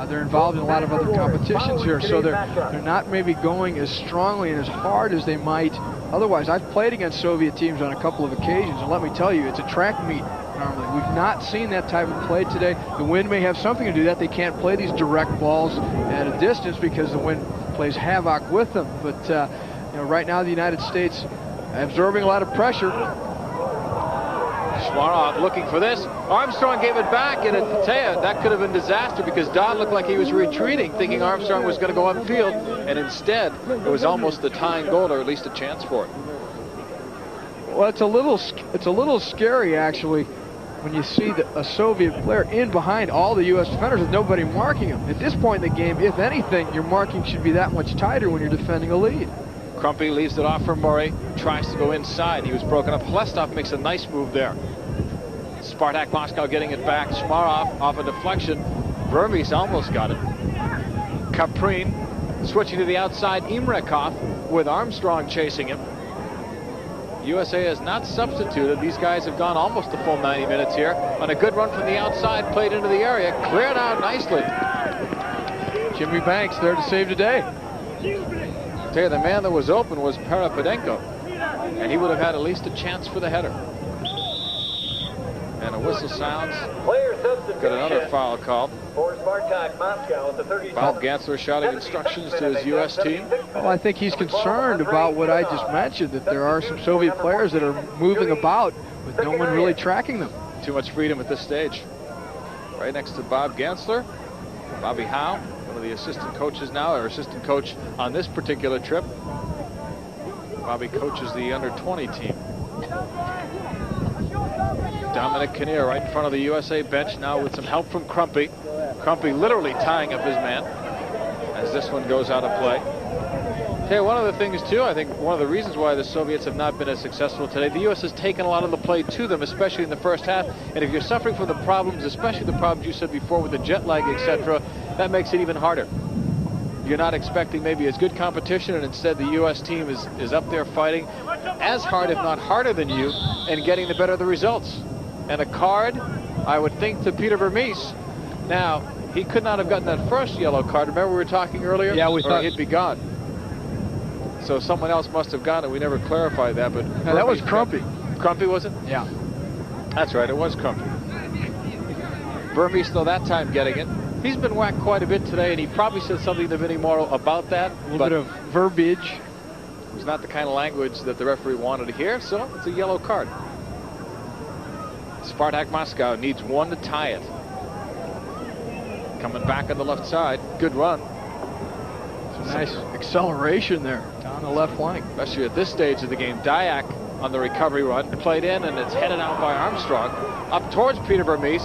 They're involved in a lot of other competitions here, so they're not maybe going as strongly and as hard as they might otherwise. I've played against Soviet teams on a couple of occasions, and let me tell you, it's a track meet normally. We've not seen that type of play today. The wind may have something to do with that. They can't play these direct balls at a distance because the wind plays havoc with them. But you know, right now the United States absorbing a lot of pressure. Schmarov looking for this. Armstrong gave it back, and that could have been disaster because Dodd looked like he was retreating, thinking Armstrong was going to go upfield, and instead it was almost the tying goal, or at least a chance for it. Well, it's a little scary actually when you see a Soviet player in behind all the U.S. defenders with nobody marking him. At this point in the game, if anything, your marking should be that much tighter when you're defending a lead. Crumpe leaves it off for Murray, tries to go inside. He was broken up. Hleštov makes a nice move there. Spartak Moscow getting it back. Schmarov off a deflection. Vermes almost got it. Caprine switching to the outside. Imrekov with Armstrong chasing him. USA has not substituted. These guys have gone almost the full 90 minutes here. On a good run from the outside, played into the area, cleared out nicely. Jimmy Bänks there to save the day. Tell you, the man that was open was Parapadenko, and he would have had at least a chance for the header. And a whistle sounds. Got another foul called. For Spartak Moscow at the 30. Bob Ganslер shouting instructions to his U.S. team. Well, I think he's concerned about what I just mentioned, that there are some Soviet players that are moving about with no one really tracking them. Too much freedom at this stage. Right next to Bob Ganslер, Bobby Howe, one of the assistant coaches now, or assistant coach on this particular trip. Bobby coaches the under-20 team. Dominic Kinneyr right in front of the USA bench now with some help from Crumpe. Crumpe literally tying up his man as this one goes out of play. Tell you, one of the things too, I think one of the reasons why the Soviets have not been as successful today, the U.S. has taken a lot of the play to them, especially in the first half. And if you're suffering from the problems, especially the problems you said before with the jet lag, etc., that makes it even harder. You're not expecting maybe as good competition, and instead the U.S. team is up there fighting as hard, if not harder than you, and getting the better of the results. And a card, I would think, to Peter Vermes. Now, he could not have gotten that first yellow card. Remember we were talking earlier? Yeah, we thought he'd be gone. So someone else must have gone it. We never clarified that, but no, that was Crumpe. Crumpe, was it? Yeah. That's right, it was Crumpe. Vermes, though, that time getting it. He's been whacked quite a bit today, and he probably said something to Vinnie Morrow about that. A little bit of verbiage. was not the kind of language that the referee wanted to hear, so it's a yellow card. Spartak Moscow needs one to tie it. Coming back on the left side. Good run. Nice acceleration there down the left flank. Especially at this stage of the game. Daiyak on the recovery run. Played in, and it's headed out by Armstrong. Up towards Peter Vermees.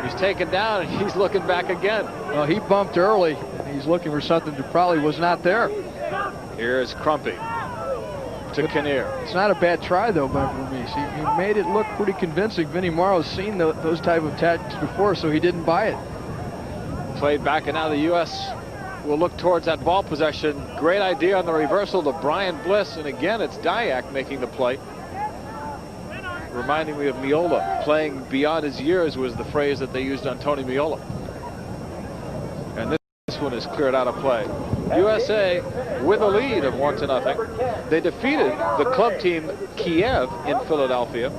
He's taken down, and he's looking back again. Well, he bumped early, and he's looking for something that probably was not there. Here's Crumpe to Kinneyr. It's not a bad try, though, by Vermees. He made it look pretty convincing. Vinnie Morrow's seen those type of tactics before, so he didn't buy it. Played back, and now the U.S. will look towards that ball possession. Great idea on the reversal to Brian Bliss, and again, it's Daiyak making the play. Reminding me of Miola. Playing beyond his years was the phrase that they used on Tony Miola. And this one is cleared out of play. USA with a lead of 1-0. They defeated the club team Kiev in Philadelphia.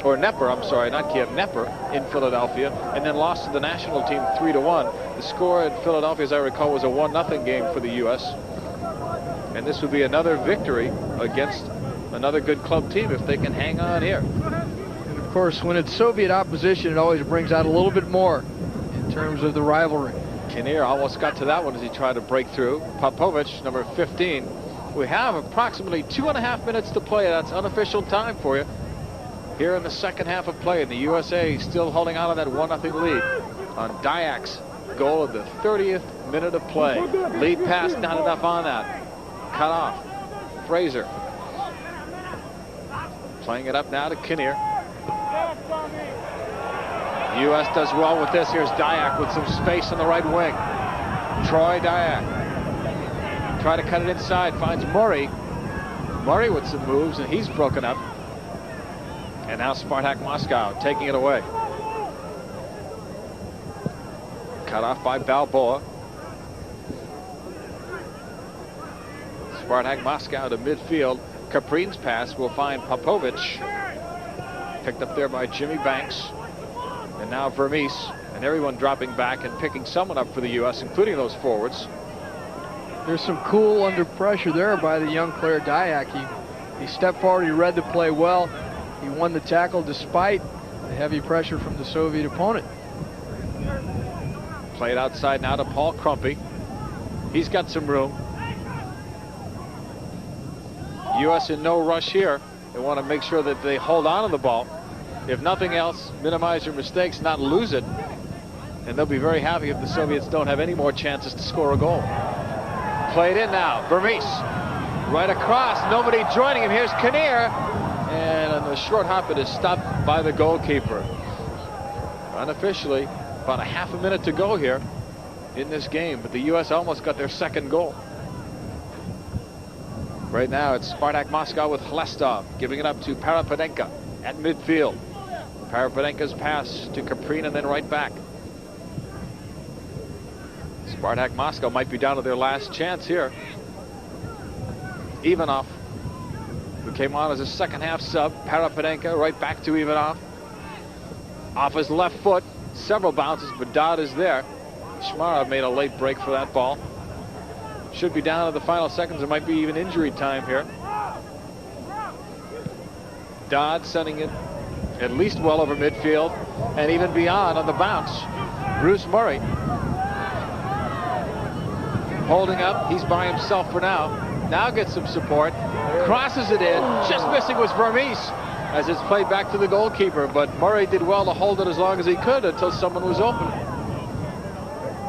Or Dnepr, I'm sorry, not Kiev, Dnepr in Philadelphia, and then lost to the national team 3-1. The score in Philadelphia, as I recall, was a 1-0 game for the U.S. And this would be another victory against another good club team if they can hang on here. And of course, when it's Soviet opposition, it always brings out a little bit more in terms of the rivalry. Kinneyr almost got to that one as he tried to break through. Popovich, number 15. We have approximately 2.5 minutes to play. That's unofficial time for you. Here in the second half of play, and the USA still holding on to that 1-0 lead on Dayak's goal of the 30th minute of play. Lead pass, not enough on that. Cut off. Fhreyser. Playing it up now to Kinneyr. The U.S. does well with this. Here's Daiyak with some space on the right wing. Troy Daiyak. Try to cut it inside, finds Murrey. Murrey with some moves, and he's broken up. And now Spartak Moscow taking it away. Cut off by Balboa. Spartak Moscow to midfield. Caprin's pass will find Popovich. Picked up there by Jimmy Banks. And now Vermees. And everyone dropping back and picking someone up for the U.S., including those forwards. There's some cool under pressure there by the young player Daiyak. He stepped forward, he read the play well. He won the tackle despite the heavy pressure from the Soviet opponent. Played outside now to Paul Crumpe. He's got some room. U.S. in no rush here. They want to make sure that they hold on to the ball. If nothing else, minimize your mistakes, not lose it. And they'll be very happy if the Soviets don't have any more chances to score a goal. Played in now. Vermees. Right across. Nobody joining him. Here's Kinneyr. And on the short hop, it is stopped by the goalkeeper. Unofficially, about a half a minute to go here in this game. But the U.S. almost got their second goal. Right now, it's Spartak Moscow with Hleštov, giving it up to Parapadenka at midfield. Parapadenka's pass to Caprin and then right back. Spartak Moscow might be down to their last chance here. Ivanov, who came on as a second half sub. Parapadenka right back to Ivanov. Off his left foot, several bounces, but Dodd is there. Shmarov made a late break for that ball. Should be down to the final seconds. There might be even injury time here. Dodd sending it at least well over midfield and even beyond on the bounce. Bruce Murray holding up. He's by himself for now. Now gets some support. Crosses it in. Just missing was Vermees as it's played back to the goalkeeper. But Murray did well to hold it as long as he could until someone was open.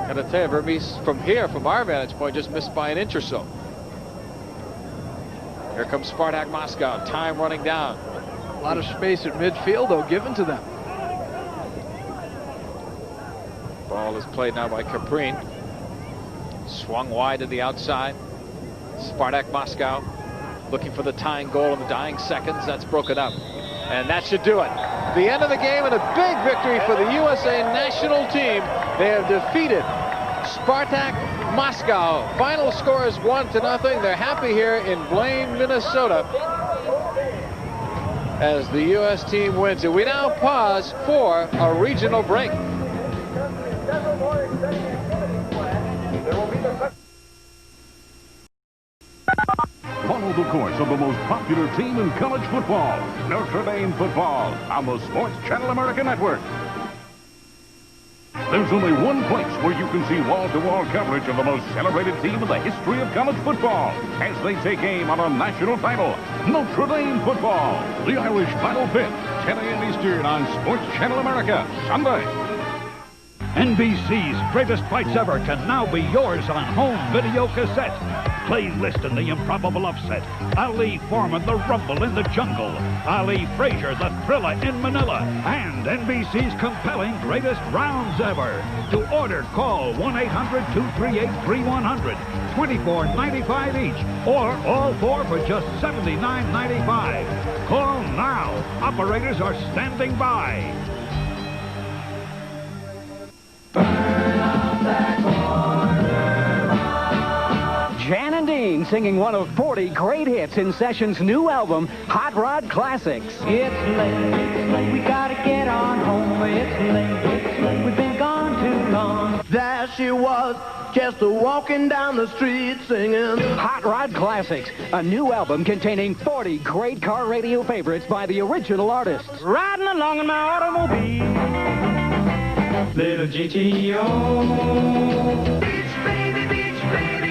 And I tell you, Vermees from here, from our vantage point, just missed by an inch or so. Here comes Spartak Moscow. Time running down. A lot of space at midfield, though, given to them. Ball is played now by Caprin. Swung wide to the outside. Spartak Moscow looking for the tying goal in the dying seconds. That's broken up. And that should do it. The end of the game and a big victory for the USA national team. They have defeated Spartak Moscow. Final score is 1-0. They're happy here in Blaine, Minnesota, as the U.S. team wins it. We now pause for a regional break. the course of the most popular team in college football, Notre Dame football, on the Sports Channel America Network. There's only one place where you can see wall-to-wall coverage of the most celebrated team in the history of college football as they take aim on a national title, Notre Dame football. The Irish battle pit, 10 a.m. Eastern on Sports Channel America, Sunday. NBC's Greatest Fights Ever can now be yours on home video cassette. Clay Liston, the improbable upset. Ali Foreman, the rumble in the jungle. Ali Frazier, the thriller in Manila. And NBC's compelling Greatest Rounds Ever. To order, call 1-800-238-3100. $24.95 each. Or all four for just $79.95. Call now. Operators are standing by. Jan and Dean singing one of 40 great hits in Sessions' new album, Hot Rod Classics. It's late, we gotta get on home. It's late, we've been gone too long. There she was, just walking down the street singing Hot Rod Classics, a new album containing 40 great car radio favorites by the original artists. Riding along in my automobile, little GTO. Beach baby,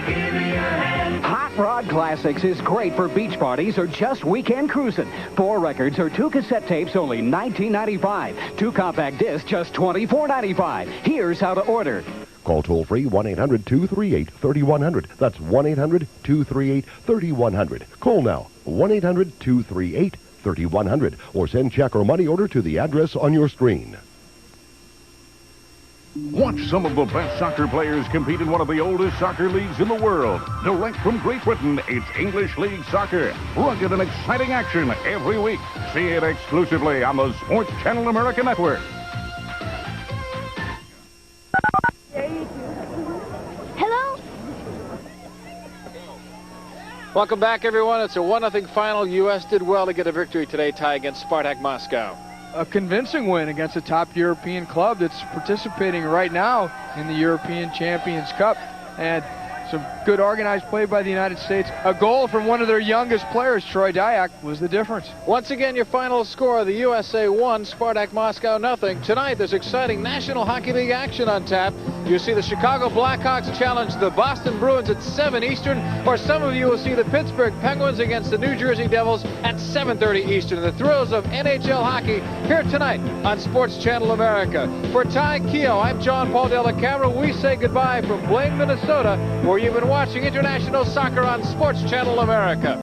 give me a hand. Hot Rod Classics is great for beach parties or just weekend cruising. 4 records or 2 cassette tapes, only $19.95. 2 compact discs, just $24.95. Here's how to order. Call toll-free 1-800-238-3100. That's 1-800-238-3100. Call now, 1-800-238-3100. Or send check or money order to the address on your screen. Watch some of the best soccer players compete in one of the oldest soccer leagues in the world. Direct from Great Britain, it's English League Soccer. Rugged and exciting action every week. See it exclusively on the Sports Channel America Network. Hello? Welcome back, everyone. It's a 1-0 final. U.S. did well to get a victory today, tie against Spartak Moscow. A convincing win against a top European club that's participating right now in the European Champions Cup. And some good organized play by the United States. A goal from one of their youngest players, Troy Dyack, was the difference. Once again, your final score, the USA 1, Spartak Moscow 0. Tonight, there's exciting National Hockey League action on tap. You see the Chicago Blackhawks challenge the Boston Bruins at 7 Eastern, or some of you will see the Pittsburgh Penguins against the New Jersey Devils at 7:30 Eastern. The thrills of NHL hockey here tonight on Sports Channel America. For Ty Keogh, I'm John Paul Della Camera. We say goodbye from Blaine, Minnesota, where you've been watching international soccer on Sports Channel America.